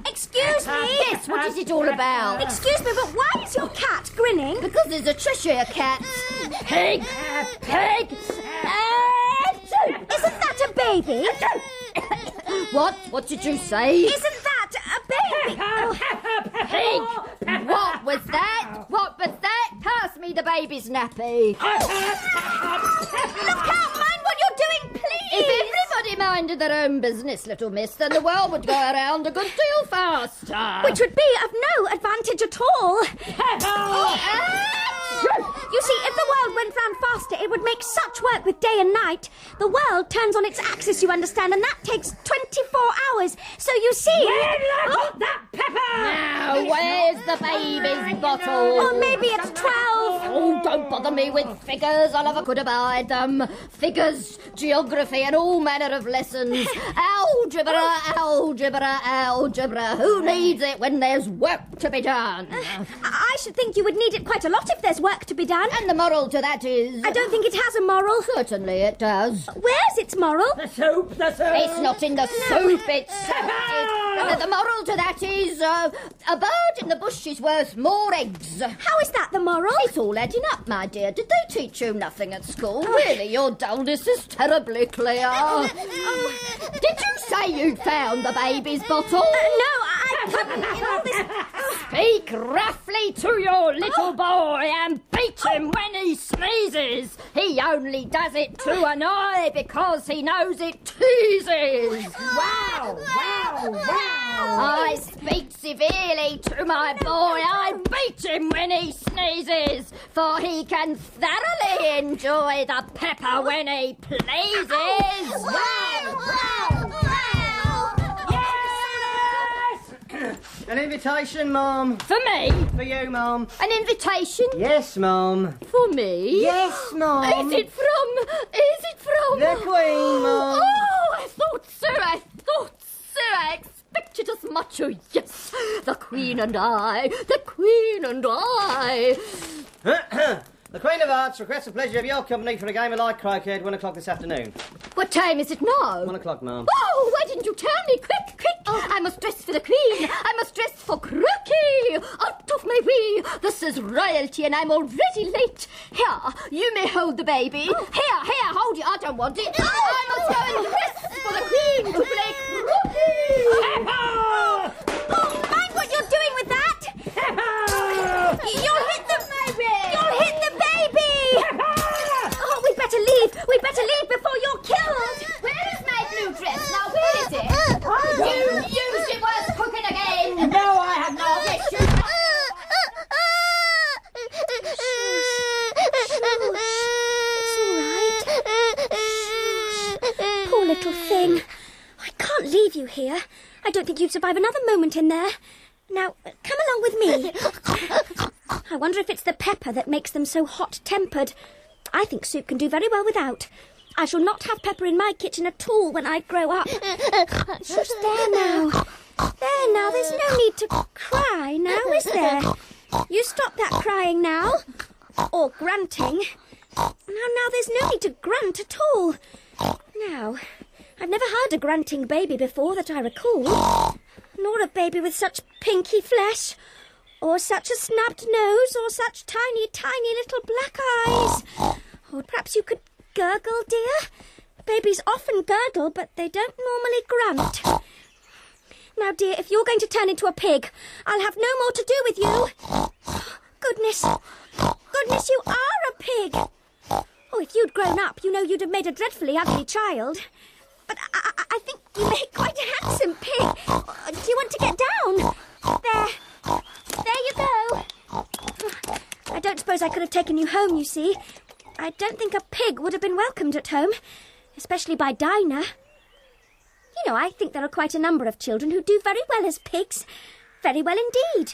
Excuse me! Yes, what is it all about? Excuse me, but why is your cat grinning? Because there's a Cheshire cat. Pig! Pig! Isn't that a baby? What? What did you say? Isn't that a baby? Pig! What was that? What was that? Pass me the baby's nappy. Look out! Mind what you're doing, please! If everybody minded their own business, little miss, then the world would go around a good deal faster. Which would be of no advantage at all. You see, if the world went round faster, it would make such work with day and night. The world turns on its axis, you understand, and that takes 24 hours. So you see... Where got that pepper? Now, where's the baby's bottle? Or maybe it's 12. Oh, don't bother me with figures. I never could abide them. Figures, geography, and all manner of lessons. Algebra, algebra, algebra. Who needs it when there's work to be done? I should think you would need it quite a lot if there's work to be done. And the moral to that is... I don't think it has a moral. Certainly it does. Where's its moral? The soup, the soup. It's not in the soup, the moral to that is a bird in the bush is worth more eggs. How is that the moral? It's all adding up, my dear. Did they teach you nothing at school? Really, your dullness is terribly clear. Did you say you'd found the baby's bottle? No, I couldn't in all this... Speak roughly to your little boy and beat him when he sneezes. He only does it to annoy because he knows it teases. Wow, wow, wow. I speak severely to my boy. I beat him when he sneezes, for he can thoroughly enjoy the pepper when he pleases. Wow, wow, An invitation, Mum. For me? For you, Mum. An invitation? Yes, Mum. For me? Yes, Mum. Is it from... The Queen, Mum. Oh, I thought so. I expected as much. Oh, yes. The Queen and I. The Queen and I. The Queen of Hearts requests the pleasure of your company for a game of light croquet at 1 o'clock this afternoon. What time is it now? 1 o'clock, Mum. Oh, why didn't you tell me? Quick! I must dress for the Queen. I must dress for croquet. Out of my way. This is royalty and I'm already late. Here, you may hold the baby. Here, hold it. I don't want it. I must go and dress for the Queen to play croquet. Oh, mind what you're doing with that. You'll hit the baby. Oh, we'd better leave. We'd better leave before you're killed. Where is my blue dress now? Where is it? You used it was cooking again. No, I have not. Yes, you It's all right. Poor little thing. I can't leave you here. I don't think you'd survive another moment in there. Now, come along with me. I wonder if it's the pepper that makes them so hot-tempered. I think Soup can do very well without. I shall not have pepper in my kitchen at all when I grow up. Shush, there now. There now, there's no need to cry now, is there? You stop that crying now. Or grunting. Now, there's no need to grunt at all. Now, I've never had a grunting baby before that I recall. Nor a baby with such pinky flesh, or such a snubbed nose, or such tiny, tiny little black eyes. Or perhaps you could gurgle, dear? Babies often gurgle, but they don't normally grunt. Now, dear, if you're going to turn into a pig, I'll have no more to do with you. Goodness, you are a pig. Oh, if you'd grown up, you know you'd have made a dreadfully ugly child. But I think you make quite a handsome pig. Do you want to get down? There you go. I don't suppose I could have taken you home, you see. I don't think a pig would have been welcomed at home, especially by Dinah. You know, I think there are quite a number of children who do very well as pigs. Very well indeed.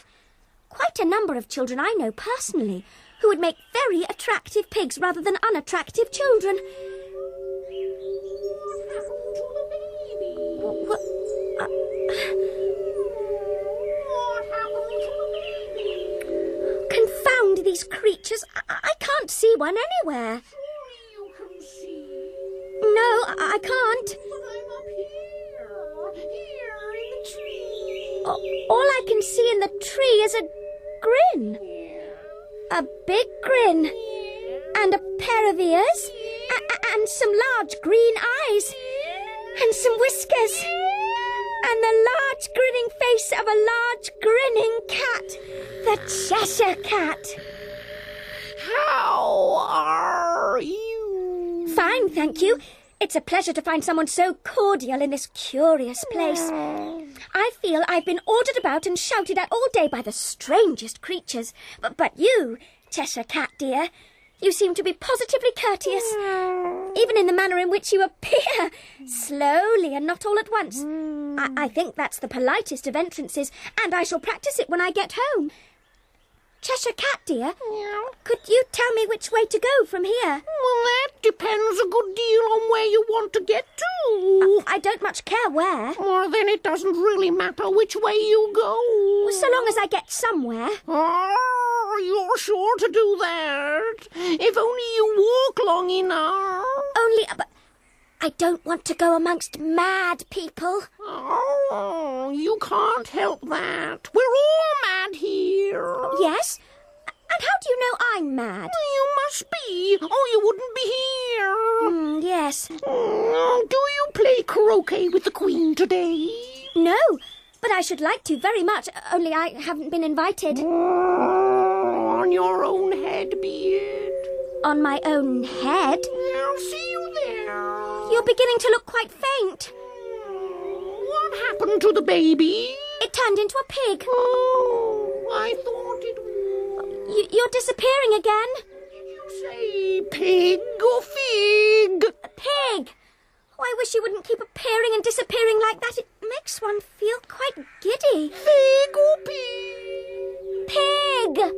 Quite a number of children I know personally who would make very attractive pigs rather than unattractive children. one anywhere. No, I can't. All I can see in the tree is a grin. A big grin. And a pair of ears. And some large green eyes. And some whiskers. And the large grinning face of a large grinning cat. The Cheshire Cat. How are you? Fine, thank you. It's a pleasure to find someone so cordial in this curious place. I feel I've been ordered about and shouted at all day by the strangest creatures. But you, Cheshire Cat dear, you seem to be positively courteous. Even in the manner in which you appear, slowly and not all at once. I think that's the politest of entrances, and I shall practice it when I get home. Cheshire Cat dear, could you tell me which way to go from here? Well, that depends a good deal on where you want to get to. I don't much care where. Well, then it doesn't really matter which way you go. So long as I get somewhere. Oh, you're sure to do that. If only you walk long enough. But I don't want to go amongst mad people. Oh, you can't help that. We're all mad here. Yes? And how do you know I'm mad? You must be, or you wouldn't be here. Yes. Do you play croquet with the Queen today? No, but I should like to very much, only I haven't been invited. On your own head be it. On my own head? I'll see you there. You're beginning to look quite faint. What happened to the baby? It turned into a pig. Oh, I thought it would. You're disappearing again. Did you say pig or fig? A pig. Oh, I wish you wouldn't keep appearing and disappearing like that. It makes one feel quite giddy. Fig or pig? Pig.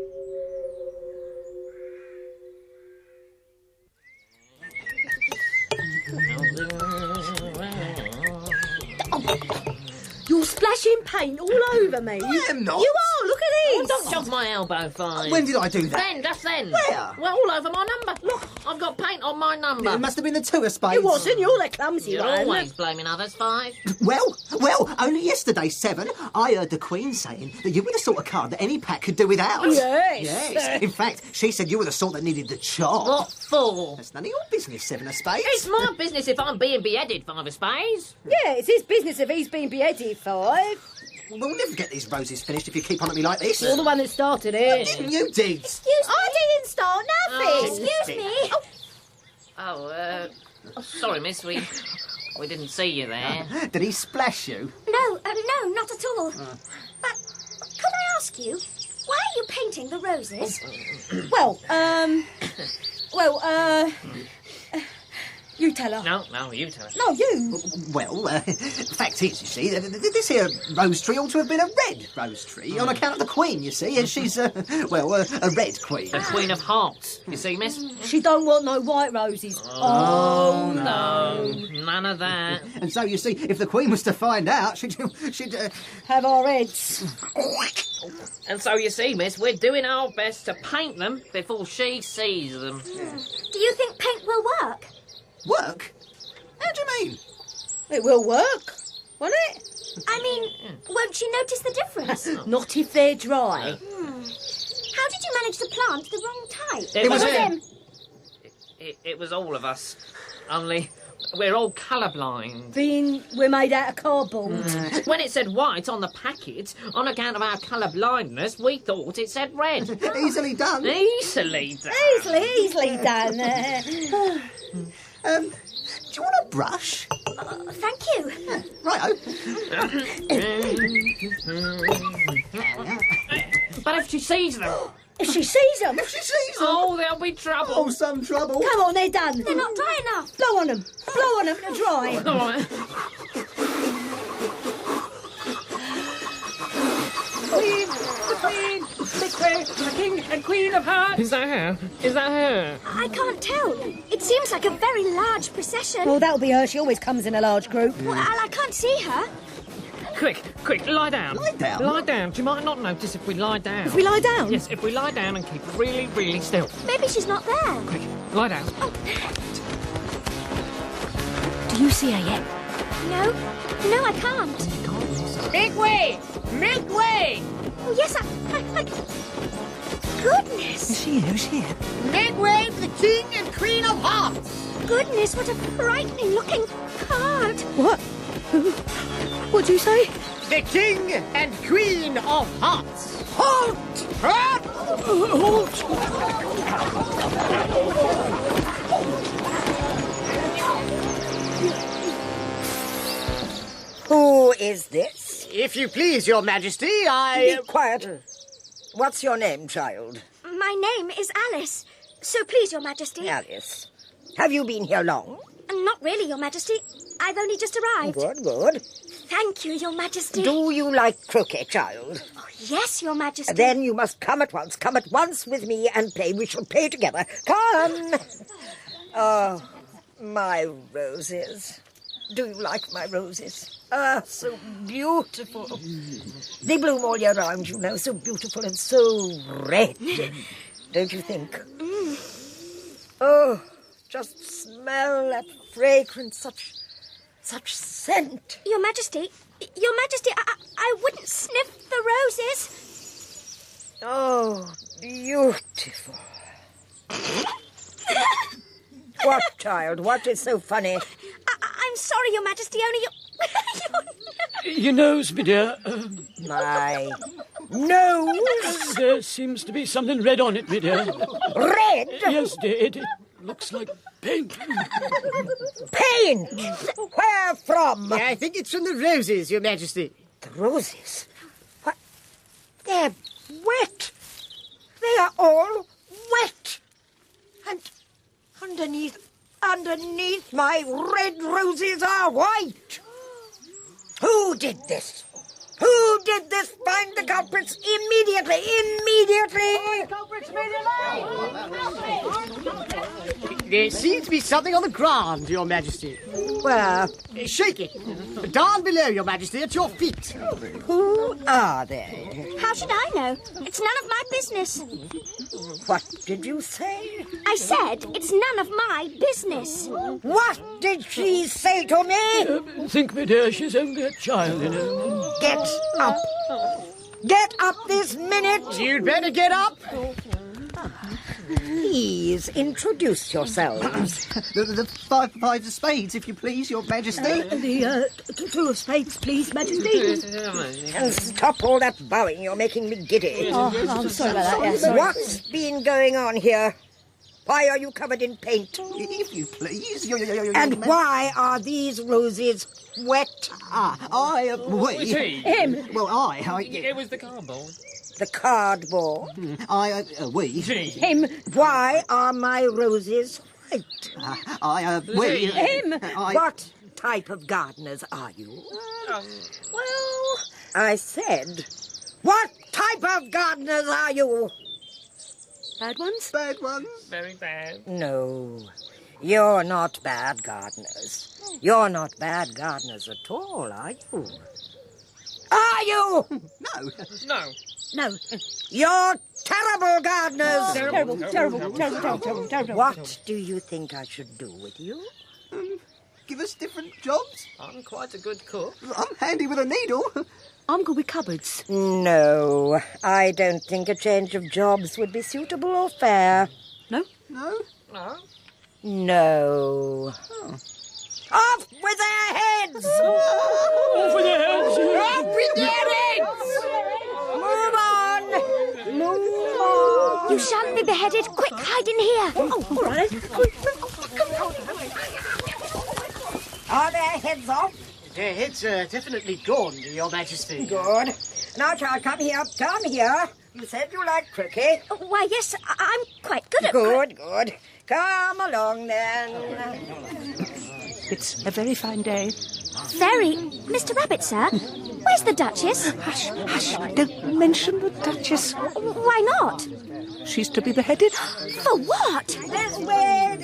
You're splashing paint all over me. I am not. You are, look at this. Don't jog my elbow, fine. When did I do that? Then, just then. Where? Well, all over my number. Look, I've got paint on my number. It must have been the two of spades. It wasn't, you're the clumsy You're one. always blaming others, Five. Well, only yesterday, Seven, I heard the Queen saying that you were the sort of card that any pack could do without. Yes. Yes. In fact, she said you were the sort that needed the chop. What for? That's none of your business, Seven of Spades. It's my business if I'm being beheaded, Five of Spades. Yeah, it's his business if he's been beheaded, Five. Well, we'll never get these roses finished if you keep on at me like this. You're the one that started it. Didn't you, did? Excuse me. I didn't start nothing. Excuse me. Sorry, miss, we didn't see you there. Did he splash you? No, not at all. But could I ask you, why are you painting the roses? You tell her. No, you tell her. No, you. Well, fact is, you see, this here rose tree ought to have been a red rose tree on account of the Queen, you see, and she's, a red Queen. The Queen of Hearts, you see, miss? She don't want no white roses. Oh, no. None of that. And so, you see, if the Queen was to find out, she'd have our heads. And so, you see, miss, we're doing our best to paint them before she sees them. Do you think paint will work? Work? How do you mean? It will work, won't it? I mean, won't she notice the difference? Not if they're dry. How did you manage to plant the wrong type? It was him. It was all of us. Only we're all colourblind. Being we're made out of cardboard. When it said white on the packet, on account of our colour blindness, we thought it said red. Easily done. Easily done. Easily done. Do you want a brush? Thank you. Righto. But if she sees them... If she sees them? If she sees them? Oh, there'll be trouble. Oh, some trouble. Come on, they're done. They're not dry enough. Blow on them. Blow on them to dry. All right. The King and Queen of Hearts. Is that her? Is that her? I can't tell. It seems like a very large procession. Well, that'll be her. She always comes in a large group. Well, I can't see her. Quick, lie down. Lie down? Lie down. She might not notice if we lie down. If we lie down? Yes, if we lie down and keep really, really still. Maybe she's not there. Quick, lie down. Do you see her yet? No, I can't. Make way! Make way! Oh, yes, I... Goodness! Is she here? Make way for the King and Queen of Hearts! Goodness, what a frightening looking card. What? What'd you say? The King and Queen of Hearts! Halt! Who is this? If you please, Your Majesty, I... Be quiet. What's your name, child? My name is Alice. So please, Your Majesty. Alice. Have you been here long? Not really, Your Majesty. I've only just arrived. Good. Thank you, Your Majesty. Do you like croquet, child? Oh, yes, Your Majesty. Then you must come at once. Come at once with me and play. We shall play together. Come! Oh, my roses. Do you like my roses? Ah, so beautiful. They bloom all year round, you know, so beautiful and so red. Don't you think? Oh, just smell that fragrance, such scent. Your Majesty, I wouldn't sniff the roses. Oh, beautiful. What, child? What is so funny? I'm sorry, Your Majesty, only Your nose, my dear. My nose? There seems to be something red on it, my dear. Red? Yes, dear. It looks like paint. Paint? Where from? I think it's from the roses, Your Majesty. The roses? What? They're wet. They are all wet. And underneath my red roses are white. Who did this? Who did this? Find the culprits immediately! Immediately! Culprits There seems to be something on the ground, Your Majesty. Where? Shake it. Down below, Your Majesty, at your feet. Who are they? How should I know? It's none of my business. What did you say? I said it's none of my business. What did she say to me? Think, my dear, she's only a child, you know. Get up. Get up this minute. You'd better get up. Please introduce yourselves. The five of spades, if you please, Your Majesty. The two of spades, please, Majesty. And stop all that bowing. You're making me giddy. Oh, I'm sorry about that. Yeah, sorry. What's been going on here? Why are you covered in paint? If you please. And why are these roses wet? We. Him. Well, I. It was the cardboard. The cardboard? We. Him. Why are my roses white? We. Him. What type of gardeners are you? Well, I said, what type of gardeners are you? Bad ones? Bad ones. Very bad. No, you're not bad gardeners. You're not bad gardeners at all, are you? Are you? No. No. You're terrible gardeners. Terrible. What do you think I should do with you? Give us different jobs. I'm quite a good cook. I'm handy with a needle. I'm good with cupboards. No, I don't think a change of jobs would be suitable or fair. No? No. No. Oh. Off with their heads! Off with their heads! Off with their heads! Move on! You shan't be beheaded. Quick, hide in here. Oh, all right. Are their heads off? Their heads are definitely gone, Your Majesty. Good. Now, child, come here. Come here. You said you liked cricket. Why, yes, I'm quite good at cricket. Good. Come along, then. It's a very fine day. Very. Mr. Rabbit, sir, where's the Duchess? Hush. Don't mention the Duchess. Why not? She's to be beheaded. For what? This way.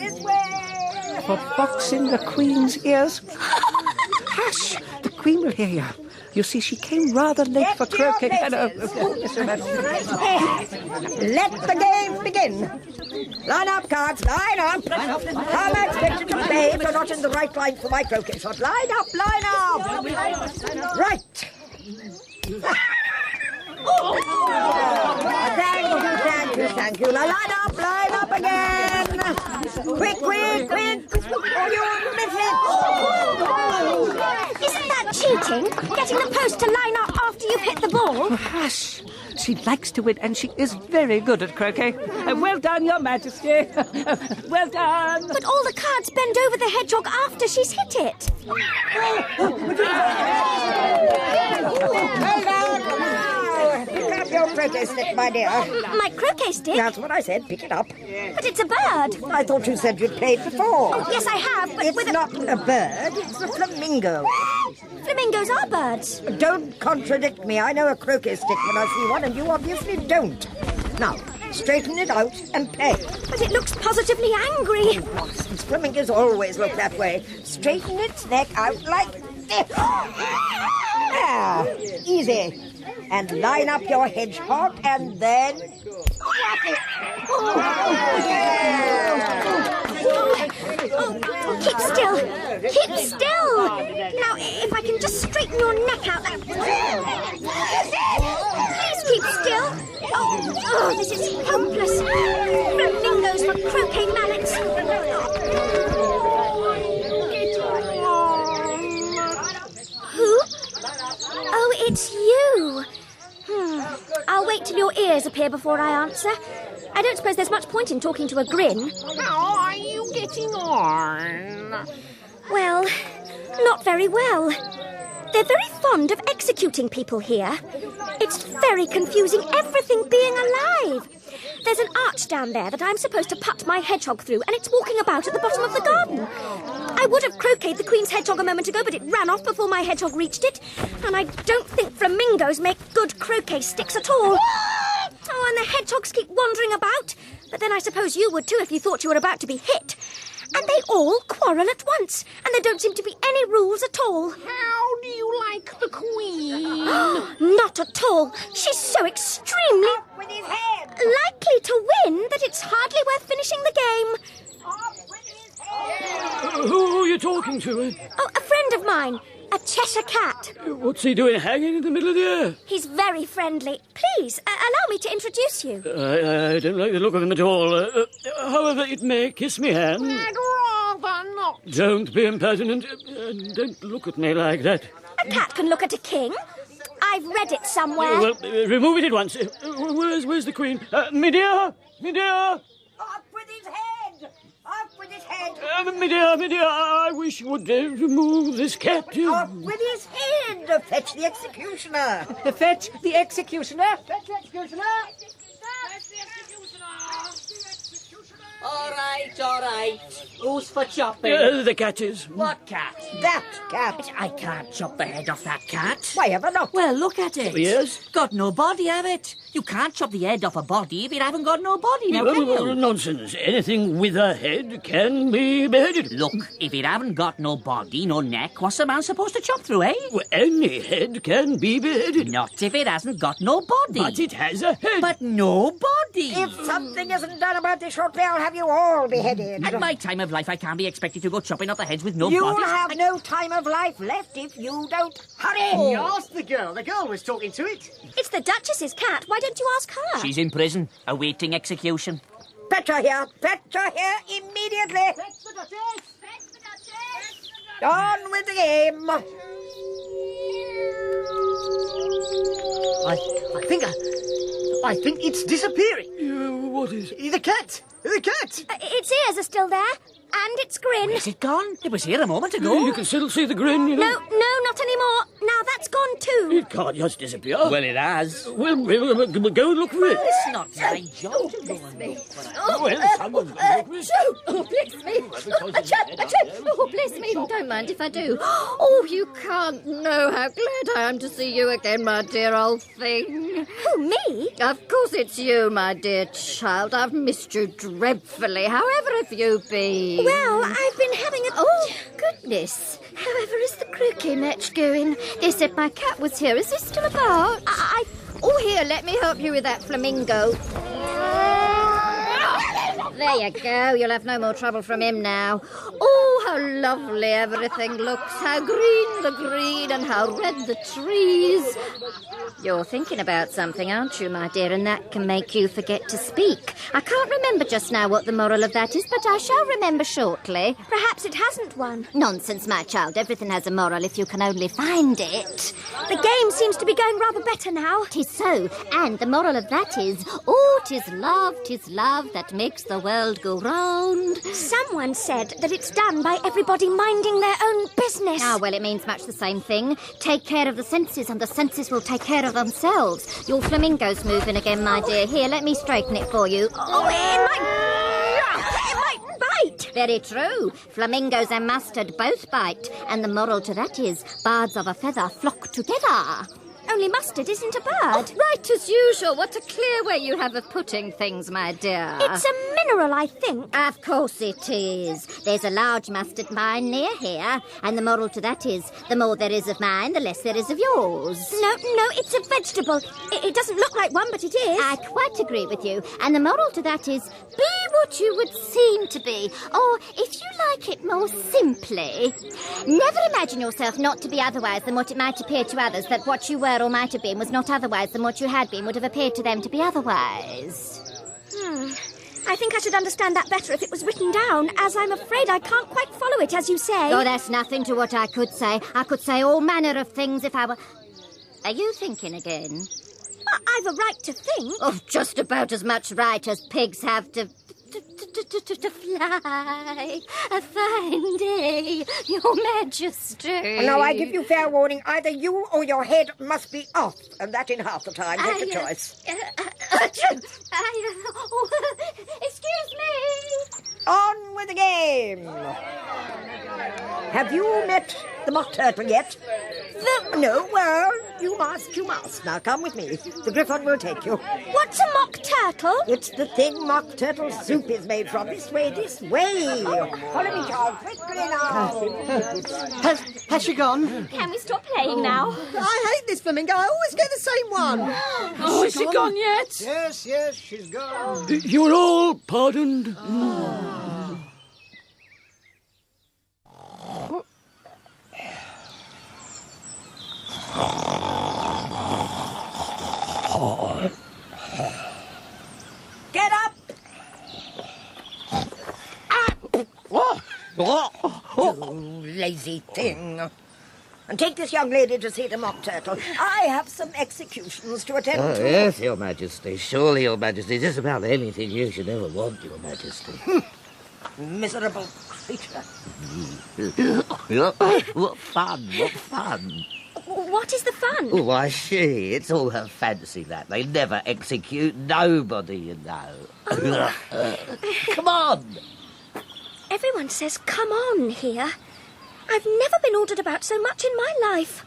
For boxing the Queen's ears. Hush! The Queen will hear you. You see, she came rather late for croquet. Let the game begin. Line up, cards, line up. Come and expect to play if you're not in the right line for my croquet shot. Line up, line up. Right. Thank you. Now line up again. Quick. Or you'll miss it. Isn't that cheating? Getting the post to line up after you've hit the ball? Hush. She likes to win, and she is very good at croquet. Well done, Your Majesty. Well done. But all the cards bend over the hedgehog after she's hit it. Pick up your croquet stick, my dear. My croquet stick? That's what I said. Pick it up. But it's a bird. I thought you said you'd played before. Oh, yes, I have, but it's not a bird. It's a flamingo. Flamingos are birds. Don't contradict me. I know a croquet stick when I see one, and you obviously don't. Now, straighten it out and play. But it looks positively angry. Nonsense. Flamingos always look that way. Straighten its neck out like this. Easy. And line up your hedgehog, and then whack it. Keep still. Keep still. Now, if I can just straighten your neck out. Please keep still. Oh, this is hopeless. Flamingos for croquet mallets. Who? Oh, it's you. I'll wait till your ears appear before I answer. I don't suppose there's much point in talking to a grin. How are you getting on? Well, not very well. They're very fond of executing people here. It's very confusing, everything being alive. There's an arch down there that I'm supposed to putt my hedgehog through, and it's walking about at the bottom of the garden. I would have croqueted the Queen's hedgehog a moment ago, but it ran off before my hedgehog reached it. And I don't think flamingos make good croquet sticks at all. Oh, and the hedgehogs keep wandering about. But then I suppose you would too if you thought you were about to be hit. And they all quarrel at once, and there don't seem to be any rules at all. How do you like the Queen? Not at all. She's so extremely likely to win that it's hardly worth finishing the game. Who are you talking to? Oh, a friend of mine. A Cheshire cat. What's he doing hanging in the middle of the air? He's very friendly. Please, allow me to introduce you. I don't like the look of him at all. However it may, kiss me hand. I'd rather not. Don't be impertinent. Don't look at me like that. A cat can look at a king. I've read it somewhere. Well, remove it at once. Where's the Queen? Me dear! Me dear! Up with his head! Up with his head! Me dear, I wish you would remove this cat. Up with his head! Fetch the executioner! Fetch the executioner! Fetch the executioner! All right. Who's for chopping? The cat is. What cat? That cat. I can't chop the head off that cat. Why ever not? Well, look at it. Yes? Got no body, have it? You can't chop the head off a body if it haven't got no body, now can you? Nonsense. Anything with a head can be beheaded. Look, if it haven't got no body, no neck, what's the man supposed to chop through, eh? Well, any head can be beheaded. Not if it hasn't got no body. But it has a head. But no body. If something isn't done about this shortly, I'll have you all beheaded. At my time of life, I can't be expected to go chopping off the heads with no body. You'll have no time of life left if you don't hurry. Ask the girl. The girl was talking to it. It's the Duchess's cat. Why don't you ask her? She's in prison, awaiting execution. Fetch her here immediately. Fetch the Duchess. Fetch the Duchess. On with the game. I think it's disappearing. What is? The cat. The cat. Its ears are still there. And its grin. Where's it gone? It was here a moment ago. You can still see the grin, you know. No, not anymore. Now that's gone too. It can't just disappear. Well, it has. Well, go and look for it. It's not my job to go and look for it. Well, someone's going to look for it. Oh, bless me. Oh, bless me. Don't mind if I do. Oh, you can't know how glad I am to see you again, my dear old thing. Who, me? Of course it's you, my dear child. I've missed you dreadfully. However have you been? Well, I've been having a... Oh, goodness. However is the croquet match going? They said my cat was here. Is he still about? Oh, here, let me help you with that flamingo. There you go. You'll have no more trouble from him now. Oh, how lovely everything looks. How green the green and how red the trees. You're thinking about something, aren't you, my dear? And that can make you forget to speak. I can't remember just now what the moral of that is, but I shall remember shortly. Perhaps it hasn't one. Nonsense, my child. Everything has a moral if you can only find it. The game seems to be going rather better now. 'Tis so. And the moral of that is, 'tis love that makes the world go round. Someone said that it's done by everybody minding their own business. Ah, well, it means much the same thing. Take care of the senses and the senses will take care of themselves. Your flamingo's moving again, my dear. Here, let me straighten it for you. Oh, it might bite. Very true. Flamingos and mustard both bite. And the moral to that is, birds of a feather flock together. Only mustard isn't a bird. Oh, right as usual. What a clear way you have of putting things, my dear. It's a mineral, I think. Of course it is. There's a large mustard mine near here, and the moral to that is, the more there is of mine, the less there is of yours. No, it's a vegetable. It doesn't look like one, but it is. I quite agree with you. And the moral to that is, be what you would seem to be. Or, if you like it more simply, never imagine yourself not to be otherwise than what it might appear to others, that what you were or might have been was not otherwise than what you had been would have appeared to them to be otherwise. I think I should understand that better if it was written down, as I'm afraid I can't quite follow it, as you say. Oh, that's nothing to what I could say. I could say all manner of things if I were... Are you thinking again? I've a right to think. Oh, just about as much right as pigs have to fly. A fine day, Your Majesty. Now, I give you fair warning. Either you or your head must be off, and that in half the time. Take a choice. Excuse me. On with the game. Have you met the mock turtle yet? No, well, you must. Now, come with me. The griffon will take you. What's a mock turtle? It's the thing mock turtle soup is made from. This way. Follow me, Charles, quickly now. Has she gone? Can we stop playing now? I hate this flamingo. I always get the same one. Oh, is she gone yet? Yes, she's gone. You're all pardoned. Get up! You lazy thing. And take this young lady to see the mock turtle. I have some executions to attend to. Yes, Your Majesty. Surely, Your Majesty. Just about anything you should ever want, Your Majesty. Miserable creature. What fun, what fun. What is the fun? Oh, why, it's all her fancy, that. They never execute nobody, you know. Come on. Everyone says come on here. I've never been ordered about so much in my life.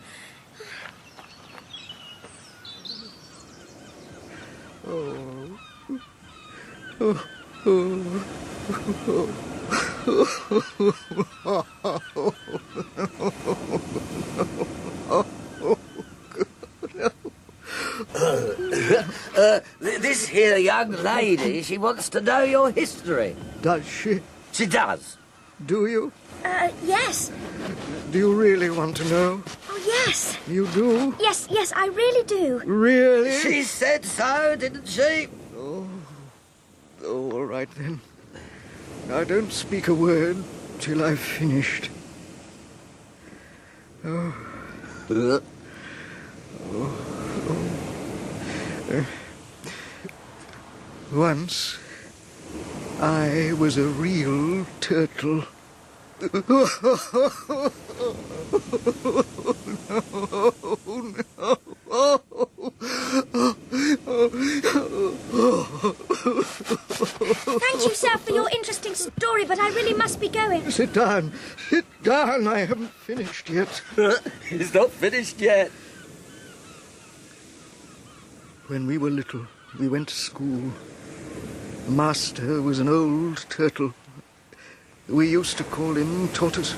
This here young lady, she wants to know your history. Does she? She does. Do you? Yes. Do you really want to know? Oh, yes. You do? Yes, I really do. Really? She said so, didn't she? Oh, all right then. I don't speak a word till I've finished. Once, I was a real turtle. Thank you, sir, for your interesting story, but I really must be going. Sit down. Sit down. I haven't finished yet. He's not finished yet. When we were little, we went to school. The master was an old turtle. We used to call him Tortoise.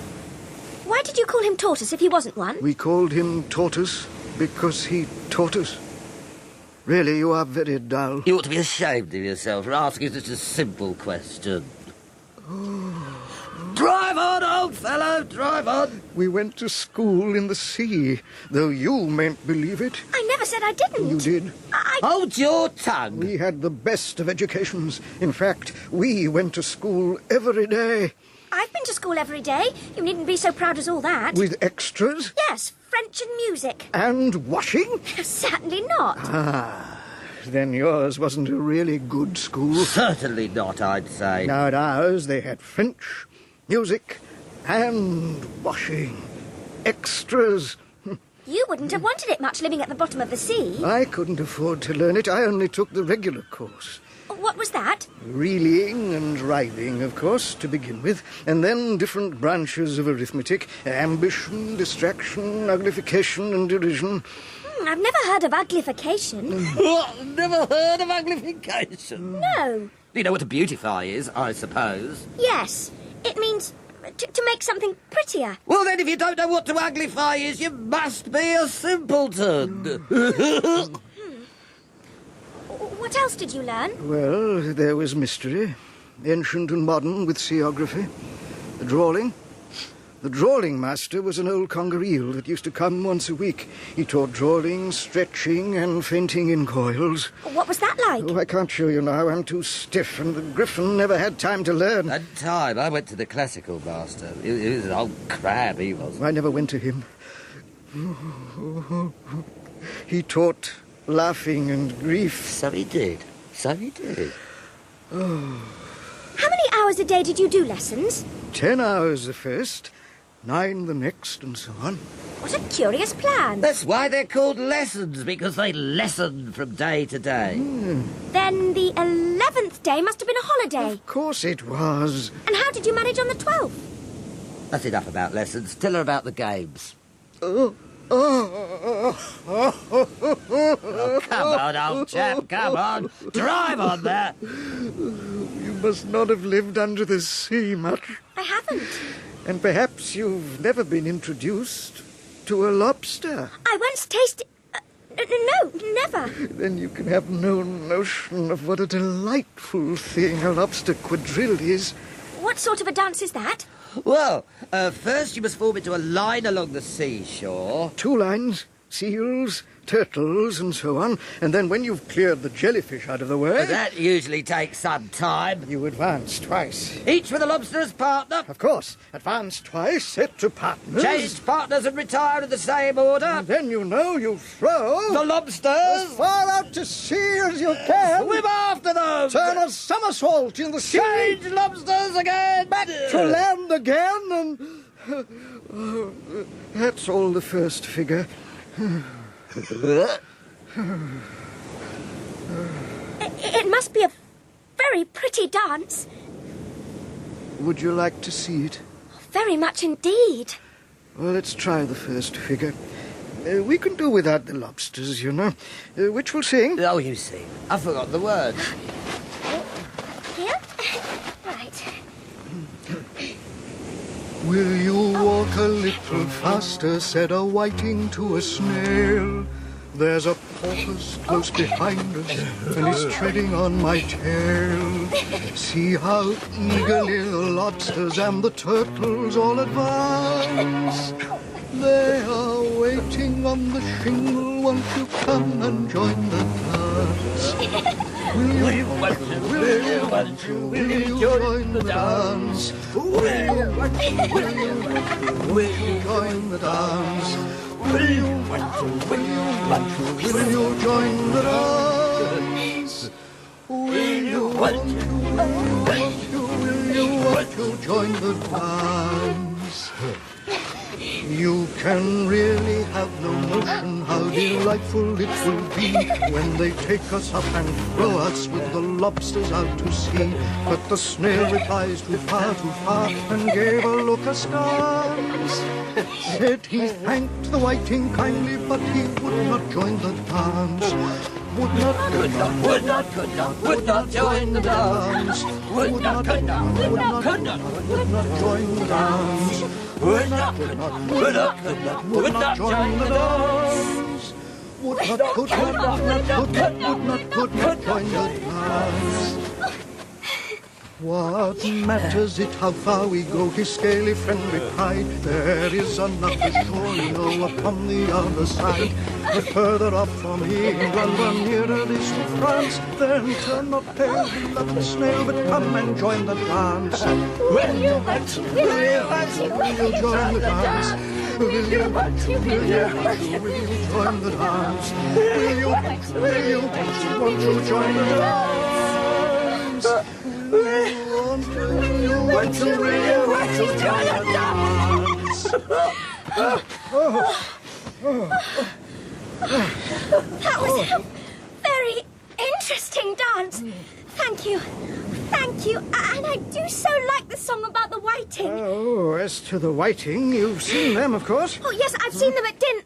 did you call him Tortoise if he wasn't one? We called him Tortoise because he taught us. Really, you are very dull. You ought to be ashamed of yourself for asking such a simple question. Drive on, old fellow, drive on. We went to school in the sea, though you mayn't believe it. I never said I didn't. You did. Hold your tongue. We had the best of educations. In fact, we went to school every day. I've been to school every day. You needn't be so proud as all that. With extras? Yes, French and music. And washing? Certainly not. Ah, then yours wasn't a really good school. Certainly not, I'd say. Now at ours they had French, music, and washing. Extras. You wouldn't have wanted it much living at the bottom of the sea. I couldn't afford to learn it. I only took the regular course. What was that? Reeling and rhyming, of course, to begin with, and then different branches of arithmetic, ambition, distraction, uglification and derision. I've never heard of uglification. What? Never heard of uglification? No. You know what a beautify is, I suppose. Yes. It means to make something prettier. Well, then, if you don't know what to uglify is, you must be a simpleton. What else did you learn? Well, there was mystery, ancient and modern with seaography, the drawling. The drawling master was an old conger eel that used to come once a week. He taught drawling, stretching, and fainting in coils. What was that like? Oh, I can't show you now. I'm too stiff, and the griffin never had time to learn. At time, I went to the classical master. He was an old crab, he was. I never went to him. He taught laughing and grief. So he did. So he did. Oh. How many hours a day did you do lessons? 10 hours the first, 9 the next, and so on. What a curious plan. That's why they're called lessons, because they lessen from day to day. Then the 11th day must have been a holiday. Of course it was. And how did you manage on the 12th? That's enough about lessons. Tell her about the games. Oh, come on, old chap, come on. Drive on there. You must not have lived under the sea much. I haven't. And perhaps you've never been introduced to a lobster. I once tasted... no, never. Then you can have no notion of what a delightful thing a lobster quadrille is. What sort of a dance is that? Well, first you must form into a line along the seashore. 2 lines, seals, turtles, and so on. And then when you've cleared the jellyfish out of the way... That usually takes some time. You advance twice. Each with a lobster as partner? Of course. Advance twice, set to partners. Change partners and retire in the same order. And then you throw... the lobsters... as far out to sea as you can. Swim after them. Turn a somersault in the sea. Change lobsters again. Back to land again, and... that's all the first figure. It must be a very pretty dance. Would you like to see it? Very much indeed. Well, let's try the first figure. We can do without the lobsters, you know. Which will sing? Oh, you sing. I forgot the words. Here? Right. Will you walk a little faster, said a whiting to a snail. There's a porpoise close behind us, and he's treading on my tail. See how eagerly the lobsters and the turtles all advance. They are waiting on the shingle, won't you come and join the dance? Will you join the dance? Will you join the dance? Will you join the dance? Will you join the dance? You can really have no notion how delightful it will be when they take us up and throw us with the lobsters out to sea. But the snail replies too far, and gave a look askance. Said he thanked the whiting kindly, but he would not join the dance. would not, could not, would not, could not, would not join the dance. Would not, could not, would not, could not, would not join the dance. Would not, could not, would not, could not, would not join the dance. Would not, could not, would not, could not join the dance. What matters it how far we go, his scaly friend replied. There is another shore, you know, upon the other side. But further off from England, or nearer this to France, then turn not pale, beloved snail, but come and join the dance. Will you join the dance? Will you join the dance? Will you want to join the dance? You want to join the dance? That was a very interesting dance. Thank you. Thank you. And I do so like the song about the whiting. Oh, as to the whiting, you've seen them, of course. Oh, yes, I've seen them at Din.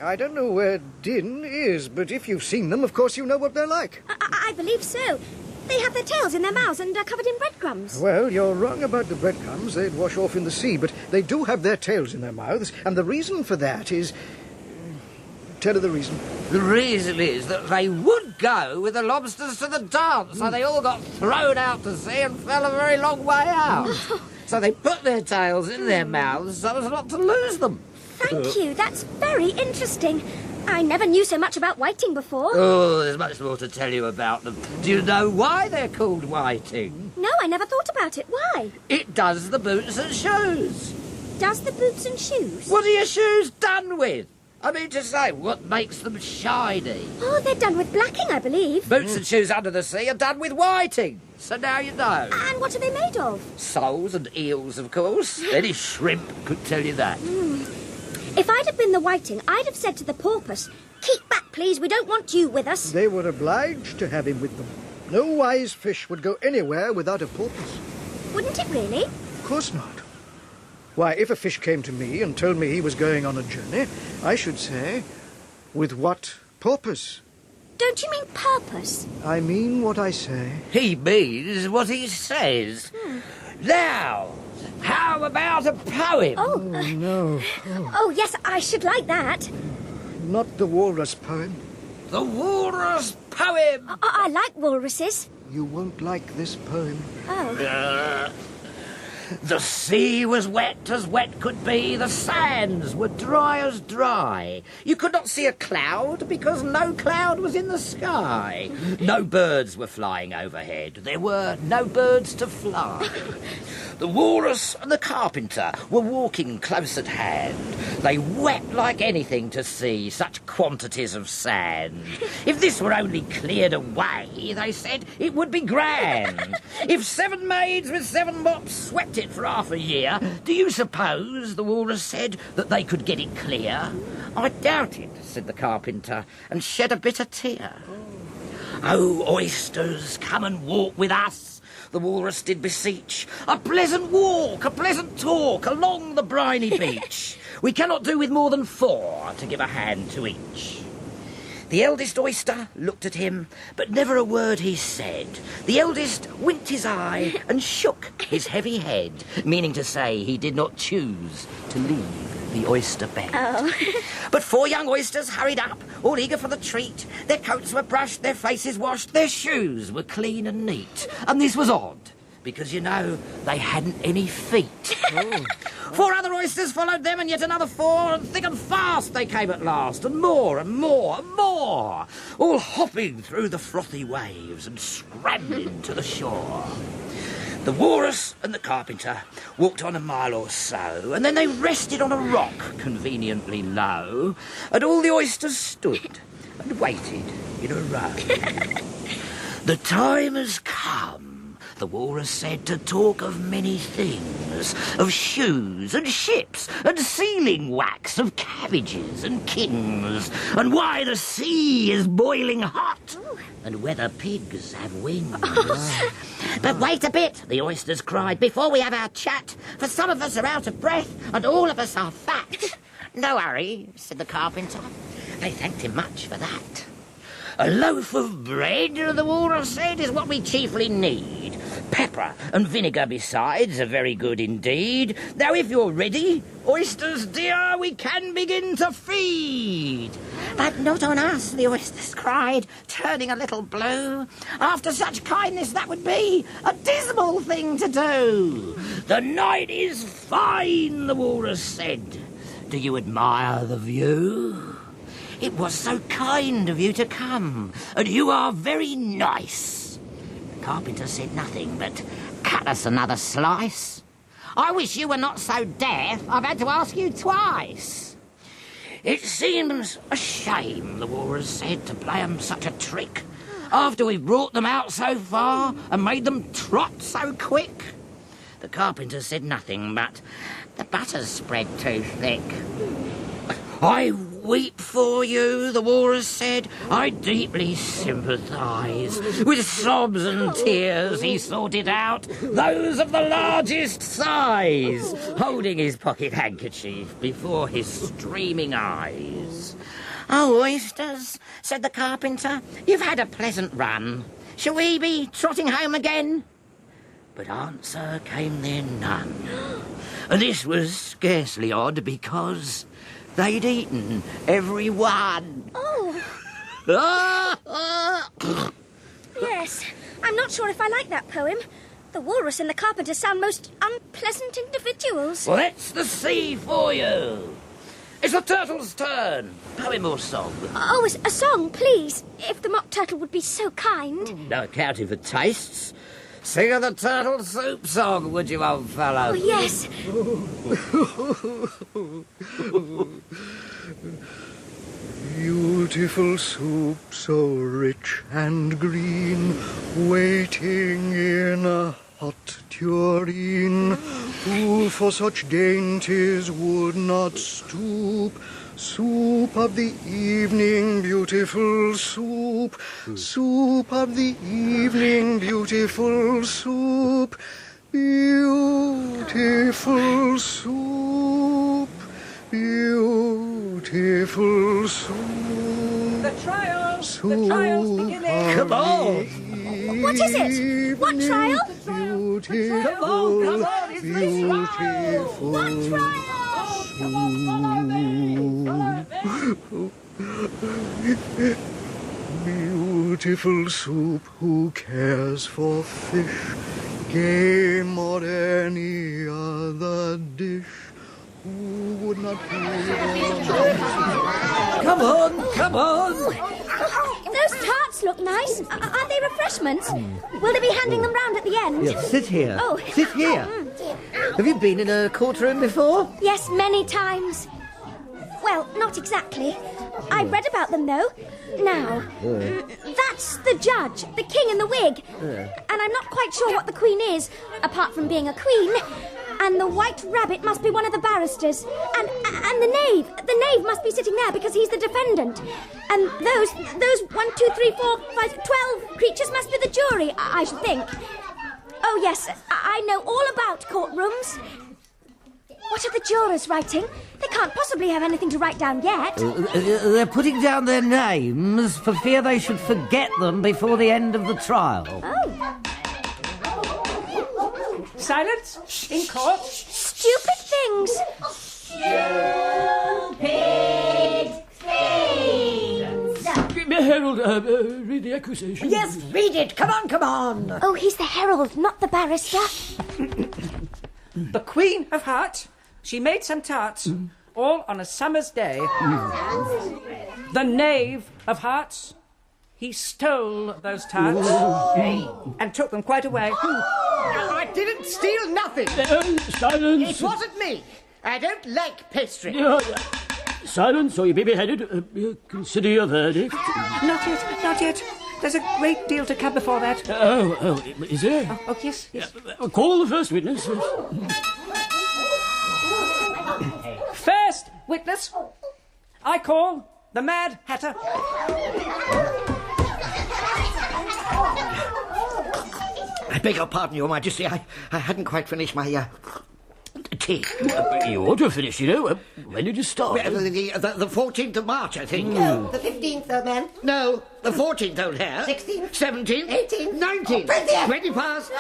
I don't know where Din is, but if you've seen them, of course you know what they're like. I believe so. They have their tails in their mouths and are covered in breadcrumbs. Well, you're wrong about the breadcrumbs. They'd wash off in the sea, but they do have their tails in their mouths, and the reason for that is... Tell her the reason. The reason is that they would go with the lobsters to the dance, so they all got thrown out to sea and fell a very long way out. So they put their tails in their mouths so as not to lose them. Thank you. That's very interesting. I never knew so much about whiting before. Oh, there's much more to tell you about them. Do you know why they're called whiting? No, I never thought about it. Why? It does the boots and shoes. Does the boots and shoes? What are your shoes done with? I mean to say, what makes them shiny? Oh, they're done with blacking, I believe. Boots and shoes under the sea are done with whiting. So now you know. And what are they made of? Soles and eels, of course. Any shrimp could tell you that. If I'd have been the whiting, I'd have said to the porpoise, "Keep back, please, we don't want you with us." They were obliged to have him with them. No wise fish would go anywhere without a porpoise. Wouldn't it really? Of course not. Why, if a fish came to me and told me he was going on a journey, I should say, with what purpose? Don't you mean purpose? I mean what I say. He means what he says. Now, how about a poem? Oh, no. Oh, yes, I should like that. Not the walrus poem. The walrus poem! I like walruses. You won't like this poem. Oh. The sea was wet as wet could be, the sands were dry as dry. You could not see a cloud because no cloud was in the sky. No birds were flying overhead. There were no birds to fly. The walrus and the carpenter were walking close at hand. They wept like anything to see such quantities of sand. If this were only cleared away, they said, it would be grand. If 7 maids with 7 mops swept it for half a year, do you suppose, the walrus said, that they could get it clear? I doubt it, said the carpenter, and shed a bitter tear. Oh, oysters, come and walk with us, the walrus did beseech. A pleasant walk, a pleasant talk along the briny beach. We cannot do with more than 4 to give a hand to each. The eldest oyster looked at him, but never a word he said. The eldest winked his eye and shook his heavy head, meaning to say he did not choose to leave the oyster bed. Oh. But 4 young oysters hurried up, all eager for the treat. Their coats were brushed, their faces washed, their shoes were clean and neat. And this was odd, because, you know, they hadn't any feet. 4 other oysters followed them, and yet another 4, and thick and fast they came at last, and more and more and more, all hopping through the frothy waves and scrambling to the shore. The walrus and the carpenter walked on a mile or so, and then they rested on a rock conveniently low, and all the oysters stood and waited in a row. The time has come, the walrus said, to talk of many things, of shoes and ships and sealing wax, of cabbages and kings, and why the sea is boiling hot, and whether pigs have wings. But wait a bit, the oysters cried, before we have our chat, for some of us are out of breath and all of us are fat. No hurry, said the carpenter. They thanked him much for that. A loaf of bread, the walrus said, is what we chiefly need. Pepper and vinegar besides are very good indeed. Now, if you're ready, oysters dear, we can begin to feed. But not on us, the oysters cried, turning a little blue. After such kindness, that would be a dismal thing to do. The night is fine, the walrus said. Do you admire the view? It was so kind of you to come, and you are very nice. The carpenter said nothing, but cut us another slice. I wish you were not so deaf. I've had to ask you twice. It seems a shame, the walrus said, to play 'em such a trick, after we've brought them out so far and made them trot so quick. The carpenter said nothing, but the butter's spread too thick. I weep for you, the walrus said. I deeply sympathise. With sobs and tears he sorted out those of the largest size, holding his pocket handkerchief before his streaming eyes. Oh, oysters, said the carpenter, you've had a pleasant run. Shall we be trotting home again? But answer came there none. And this was scarcely odd, because they'd eaten every one. Oh. Yes, I'm not sure if I like that poem. The walrus and the carpenter sound most unpleasant individuals. Well, that's the sea for you. It's the turtle's turn. Poem or song? Oh, a song, please. If the mock turtle would be so kind. No accounting for tastes. Sing of the turtle soup song, would you, old fellow? Oh, yes. Beautiful soup, so rich and green, waiting in a hot tureen. Who for such dainties would not stoop? Soup of the evening, beautiful soup. Soup of the evening, beautiful soup. Beautiful soup. Beautiful soup. The trials! Soup The trials beginning! Come on! What is it? What trial? Beautiful, come on, it's the trial! What trial? Beautiful soup, who cares for fish, game or any other dish? Who would not Come on, come on! Those tarts look nice. Aren't they refreshments? Will they be handing them round at the end? Yes, sit here. Oh. Sit here. Have you been in a courtroom before? Yes, many times. Well, not exactly. I read about them, though. Now, that's the judge, the king in the wig. And I'm not quite sure what the queen is, apart from being a queen. And the white rabbit must be one of the barristers. And the knave must be sitting there because he's the defendant. And those 1, 2, 3, 4, 5, 12 creatures must be the jury, I should think. Oh, yes, I know all about courtrooms. What are the jurors writing? They can't possibly have anything to write down yet. They're putting down their names for fear they should forget them before the end of the trial. Oh. Silence in court. Stupid things. Stupid things! Herald, read the accusation. Yes, read it. Come on, come on. Oh, he's the herald, not the barrister. The Queen of Hearts, she made some tarts, all on a summer's day. The Knave of Hearts, he stole those tarts and took them quite away. I didn't steal nothing. Silence. It wasn't me. I don't like pastry. Silence, or you may be beheaded. Consider your verdict. Not yet, not yet. There's a great deal to come before that. Oh, is there? Oh, yes. Call the first witness. First witness, I call the Mad Hatter. I beg your pardon, Your Majesty. I hadn't quite finished my tea. You ought to have finished, you know. When did you start? The 14th of March, I think. No, the 15th, old man. No, the 14th, old hare. 16th. 17th. 18th. 19th. 20th. 20 past.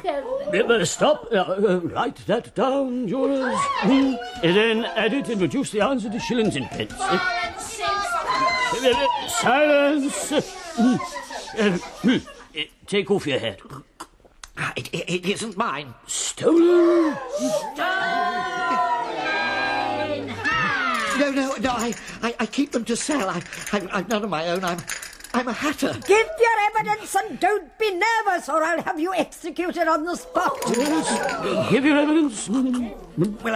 20 seconds. Stop. Write that down, jurors. And then add it and reduce the answer to shillings and pence. Silence. Take off your hat. It isn't mine. Stolen. No, I keep them to sell. I've none of my own. I'm a hatter. Give your evidence and don't be nervous, or I'll have you executed on the spot. Give your evidence. Well,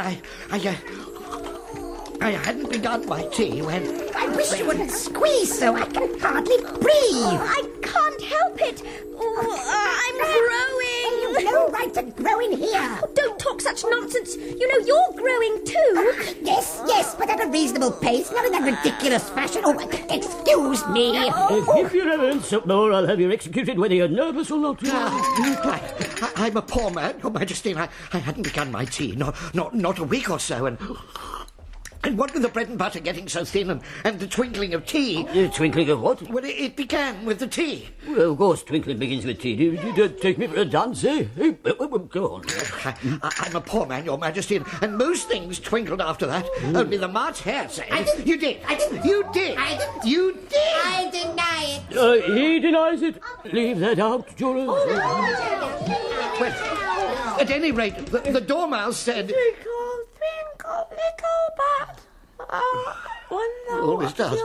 I hadn't begun my tea when... I wish you wouldn't squeeze so I can hardly breathe. I can't help it. I'm growing. No right to grow in here. Oh, don't talk such nonsense. You know, you're growing too. Yes, but at a reasonable pace, not in that ridiculous fashion. Oh, excuse me. Give your evidence, or I'll have you executed whether you're nervous or not. I'm a poor man, Your Majesty, and I hadn't begun my tea, not a week or so, and what with the bread and butter getting so thin and the twinkling of tea... Twinkling of what? Well, it began with the tea. Well, of course, twinkling begins with tea. You take me for a dunce, eh? Go on. I'm a poor man, Your Majesty, and most things twinkled after that. Only the March hare said... I didn't. You did. I didn't. You did. I didn't. You did. I deny it. He denies it. Leave that out, jurors. Well, at any rate, the dormouse said... Twinkle, little bat. Always does.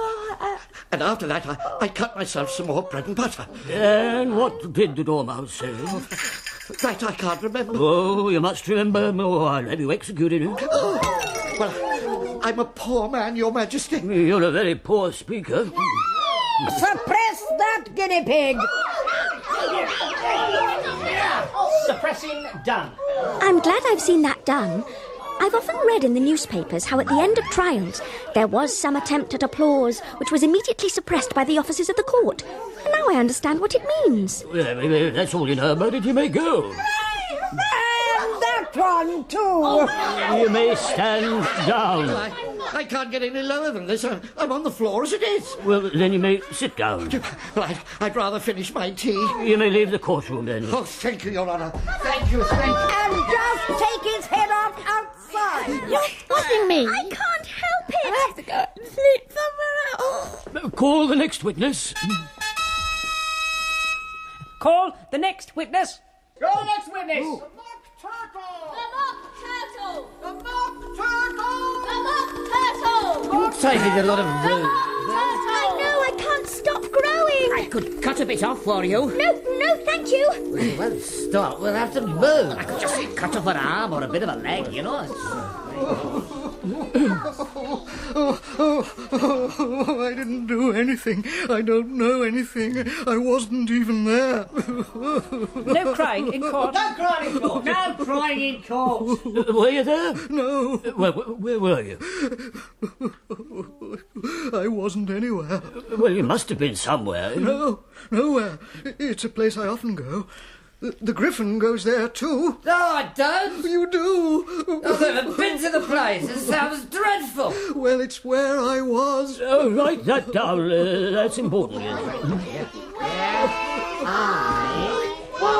And after that, I cut myself some more bread and butter. And what did the dormouse say? That I can't remember. Oh, you must remember. Oh, I'll have you executed. Well, I'm a poor man, Your Majesty. You're a very poor speaker. Suppress that guinea pig. Suppressing done. I'm glad I've seen that done. I've often read in the newspapers how at the end of trials there was some attempt at applause which was immediately suppressed by the officers of the court. And now I understand what it means. Well, that's all you know about it. You may go. And that one, too. You may stand down. I can't get any lower than this. I'm on the floor as it is. Well, then you may sit down. Well, I'd rather finish my tea. You may leave the courtroom, then. Oh, thank you, Your Honour. Thank you. And just take his head off outside. You're stopping me. I can't help it. I have to go and sleep somewhere else. Call the next witness. Call the next witness. Call the next witness. The mock turtle! The mock turtle! The mock turtle! You're taking a lot of room. I know, I can't stop growing. I could cut a bit off for you. No, thank you. Well, it won't stop. We'll have to move. I could just cut off an arm or a bit of a leg, you know. I didn't do anything. I don't know anything. I wasn't even there. No crying in court. No crying in court. No crying in court. Were you there? No. Where were you? I wasn't anywhere. Well, you must have been somewhere. No, nowhere. It's a place I often go. The Griffin goes there too. No, I don't. You do. I've never been to the place. It sounds dreadful. Well, it's where I was. Oh, write that down. That's important.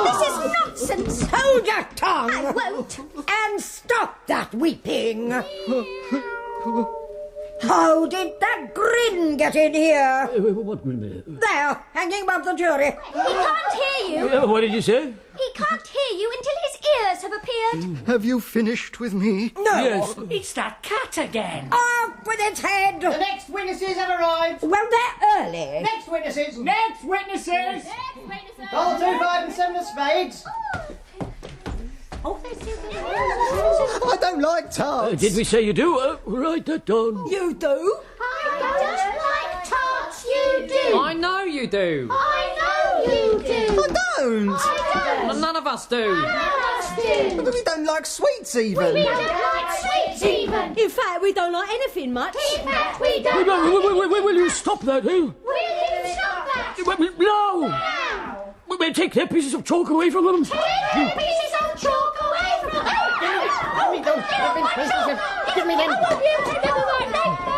This is nonsense. Hold your tongue. I won't. And stop that weeping. How did that grin get in here? What grin? There, hanging above the jury. He can't hear you. What did you say? He can't hear you until his ears have appeared. Have you finished with me? No. Yes. It's that cat again. Off with its head. The next witnesses have arrived. Well, they're early. Next witnesses. Next witnesses. Next witnesses. Call 2, 5 and 7 of spades. I don't like tarts. Did we say you do? Write that down. You do? I don't like tarts, you do. I know you do. I know you do. I don't. I don't. None of us do. None of us do. We don't like sweets even. We don't like sweets even. In fact, we don't like anything much. In fact, we don't like... Will you stop that, eh? Will you stop that? No! Now. We'll take their pieces of chalk away from them. Take the pieces of chalk away from them. Give me them.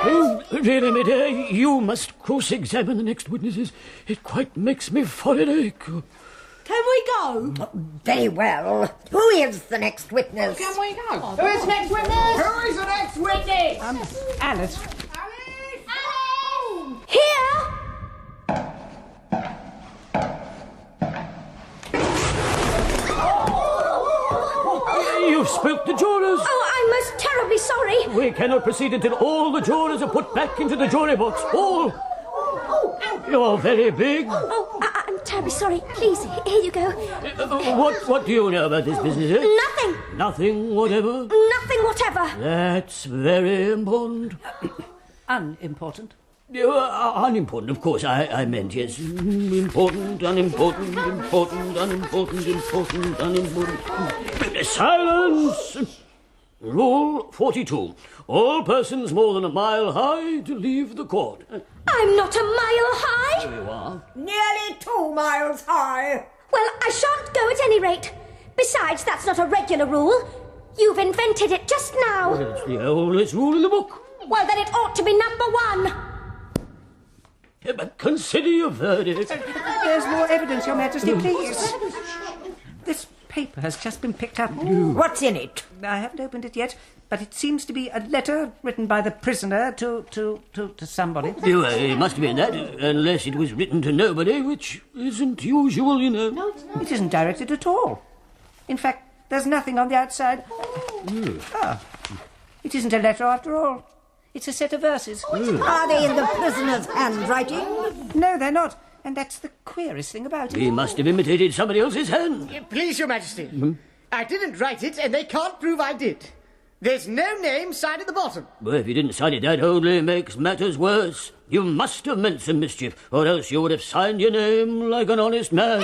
Oh, really, my dear, you must cross-examine the next witnesses. It quite makes me forehead ache. Can we go? Very well. Who is the next witness? Can we go? Who is next witness? Who is the next witness? Alice. Here! You've spoke the jurors. Oh, I'm most terribly sorry. We cannot proceed until all the jurors are put back into the jury box. All. You're very big. I'm terribly sorry. Please, here you go. What do you know about this business? Nothing. Nothing whatever? Nothing whatever. That's very important. Unimportant. Unimportant, of course, I meant, yes. Important, unimportant, important, unimportant, important, unimportant. Silence! Rule 42. All persons more than a mile high to leave the court. I'm not a mile high. There you are. Nearly 2 miles high. Well, I shan't go at any rate. Besides, that's not a regular rule. You've invented it just now. Well, it's the oldest rule in the book. Well, then it ought to be number 1. But consider your verdict. There's more evidence, Your Majesty, please. This paper has just been picked up. What's in it? I haven't opened it yet, but it seems to be a letter written by the prisoner to somebody. It must have been that, unless it was written to nobody, which isn't usual, you know. No, it isn't directed at all. In fact, there's nothing on the outside. It isn't a letter after all. It's a set of verses. Are they in the prisoner's handwriting? No, they're not. And that's the queerest thing about it. He must have imitated somebody else's hand. Please, Your Majesty. I didn't write it, and they can't prove I did. There's no name signed at the bottom. Well, if you didn't sign it, that only makes matters worse. You must have meant some mischief, or else you would have signed your name like an honest man.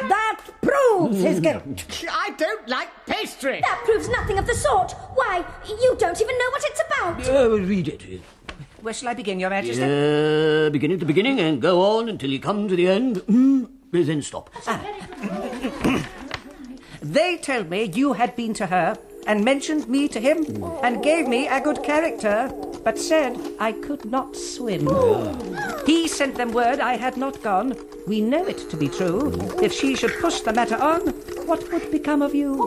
That proves his guilt. I don't like pastry. That proves nothing of the sort. Why, you don't even know what it's about. Read it. Where shall I begin, Your Majesty? Begin at the beginning and go on until you come to the end. Then stop. They told me you had been to her and mentioned me to him and gave me a good character, but said I could not swim. He sent them word I had not gone. We know it to be true. If she should push the matter on, what would become of you?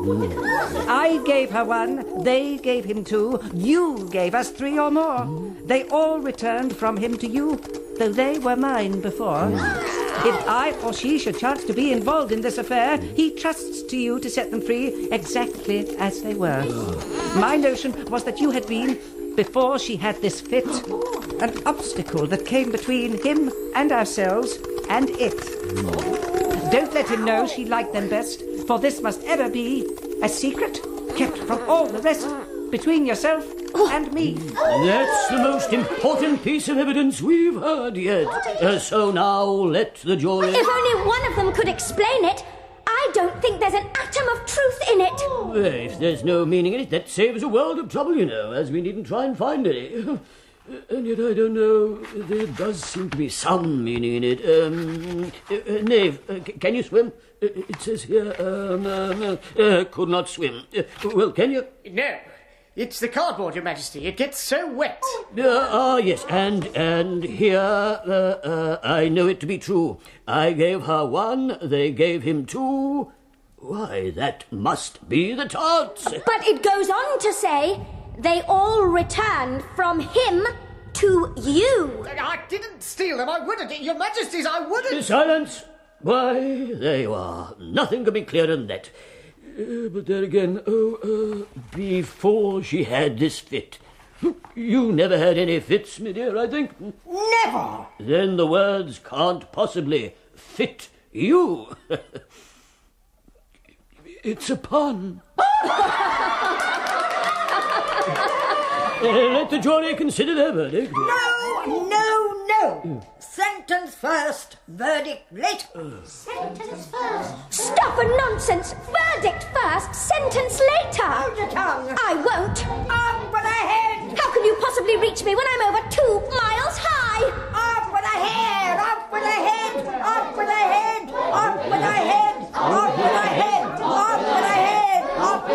I gave her 1, they gave him 2, you gave us 3 or more. They all returned from him to you, though they were mine before. If I or she should chance to be involved in this affair, he trusts to you to set them free exactly as they were. My notion was that you had been, before she had this fit, an obstacle that came between him and ourselves and it. Don't let him know she liked them best, for this must ever be a secret kept from all the rest between yourself and me. That's the most important piece of evidence we've heard yet. So now let the jury... If only one of them could explain it. I don't think there's an atom of truth in it. Well, if there's no meaning in it, that saves a world of trouble, you know, as we needn't try and find any. And yet I don't know, there does seem to be some meaning in it. Knave, can you swim? It says here, could not swim. Well, can you? No. It's the cardboard, Your Majesty. It gets so wet. Yes, and here, I know it to be true. I gave her 1, they gave him 2. Why, that must be the tarts. But it goes on to say, they all returned from him to you. I didn't steal them, I wouldn't. Your Majesties, I wouldn't. Silence. Why, there you are. Nothing could be clearer than that. But there again, before she had this fit. You never had any fits, my dear, I think. Never! Then the words can't possibly fit you. It's a pun. Let the jury consider their verdict. No! Sentence first, verdict later. Sentence first. Stuff and nonsense. Verdict first, sentence later. Hold your tongue. I won't. Up with a head. How can you possibly reach me when I'm over 2 miles high? Up with a head. Up with a head. Up with a head. Up with a head. Up with a head. Up with a head. Up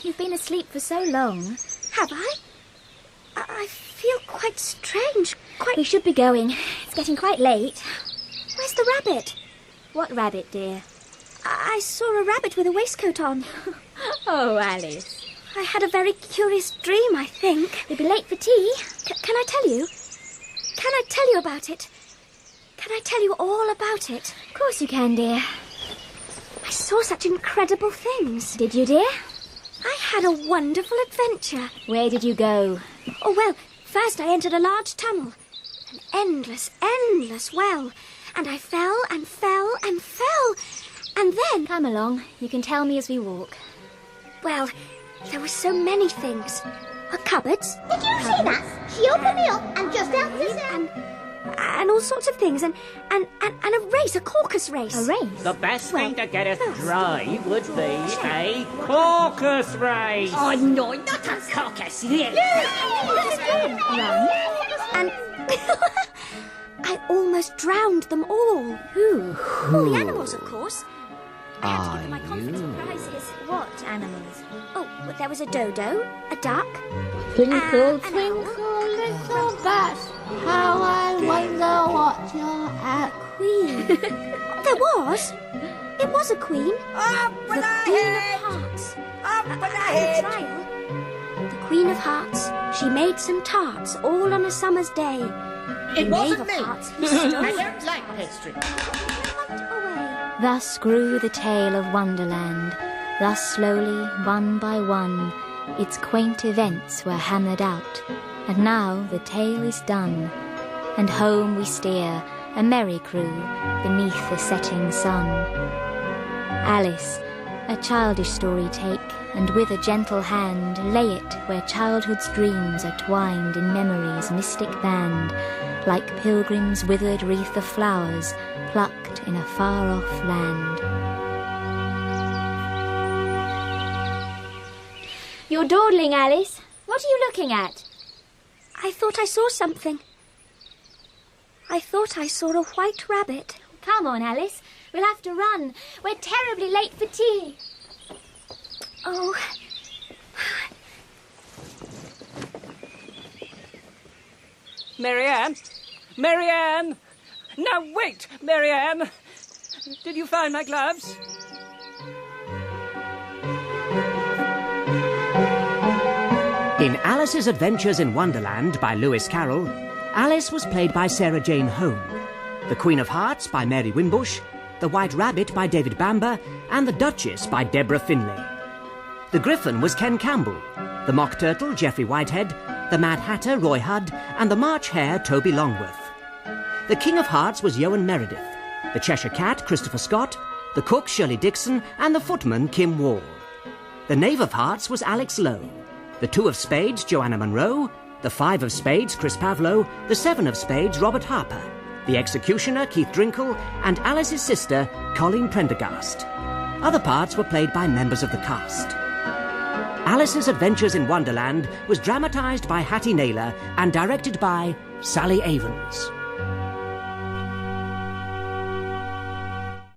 You've been asleep for so long. Have I? I feel quite strange. We should be going. It's getting quite late. Where's the rabbit? What rabbit, dear? I saw a rabbit with a waistcoat on. Oh, Alice. I had a very curious dream, I think. You'll be late for tea. Can I tell you? Can I tell you about it? Can I tell you all about it? Of course you can, dear. I saw such incredible things. Did you, dear? I had a wonderful adventure. Where did you go? Oh, well, first I entered a large tunnel. An endless, endless well. And I fell and fell and fell. And then... Come along. You can tell me as we walk. Well, there were so many things. Cupboards. Did you see that? She opened me up and just helped us and all sorts of things. And a race, a caucus race. A race? The best thing to get us dry would be a caucus race. Oh, no, not a caucus race. And I almost drowned them all. Who? All the animals, of course. I had to give them my confidence prizes. What animals? Oh, well, there was a dodo, a duck. Twinkle, twinkle, little bat, how I wonder what you're at. Queen. There was. It was a queen. Up The with the Queen head! of Hearts. Up with the At head! the trial, the Queen of Hearts, she made some tarts all on a summer's day. It The wasn't Knave of me. Hearts, he stole I it. don't like pastry. Thus grew the tale of Wonderland. Thus slowly, one by one, its quaint events were hammered out. And now the tale is done. And home we steer, a merry crew, beneath the setting sun. Alice, a childish story take, and with a gentle hand lay it where childhood's dreams are twined in memory's mystic band, like pilgrims' withered wreath of flowers plucked in a far-off land. You're dawdling, Alice. What are you looking at? I thought I saw something. I thought I saw a white rabbit. Come on, Alice. We'll have to run. We're terribly late for tea. Oh. Marianne? Marianne! Now wait, Marianne! Did you find my gloves? In Alice's Adventures in Wonderland by Lewis Carroll, Alice was played by Sarah Jane Holm, the Queen of Hearts by Mary Wimbush, the White Rabbit by David Bamber, and the Duchess by Deborah Finlay. The Griffin was Ken Campbell, the Mock Turtle Geoffrey Whitehead, the Mad Hatter Roy Hudd, and the March Hare Toby Longworth. The King of Hearts was Yohan Meredith, the Cheshire Cat Christopher Scott, the Cook Shirley Dixon, and the Footman Kim Wall. The Knave of Hearts was Alex Lowe, the Two of Spades Joanna Monroe, the Five of Spades Chris Pavlo, the Seven of Spades Robert Harper, the Executioner Keith Drinkle, and Alice's sister Colleen Prendergast. Other parts were played by members of the cast. Alice's Adventures in Wonderland was dramatised by Hattie Naylor and directed by Sally Avens.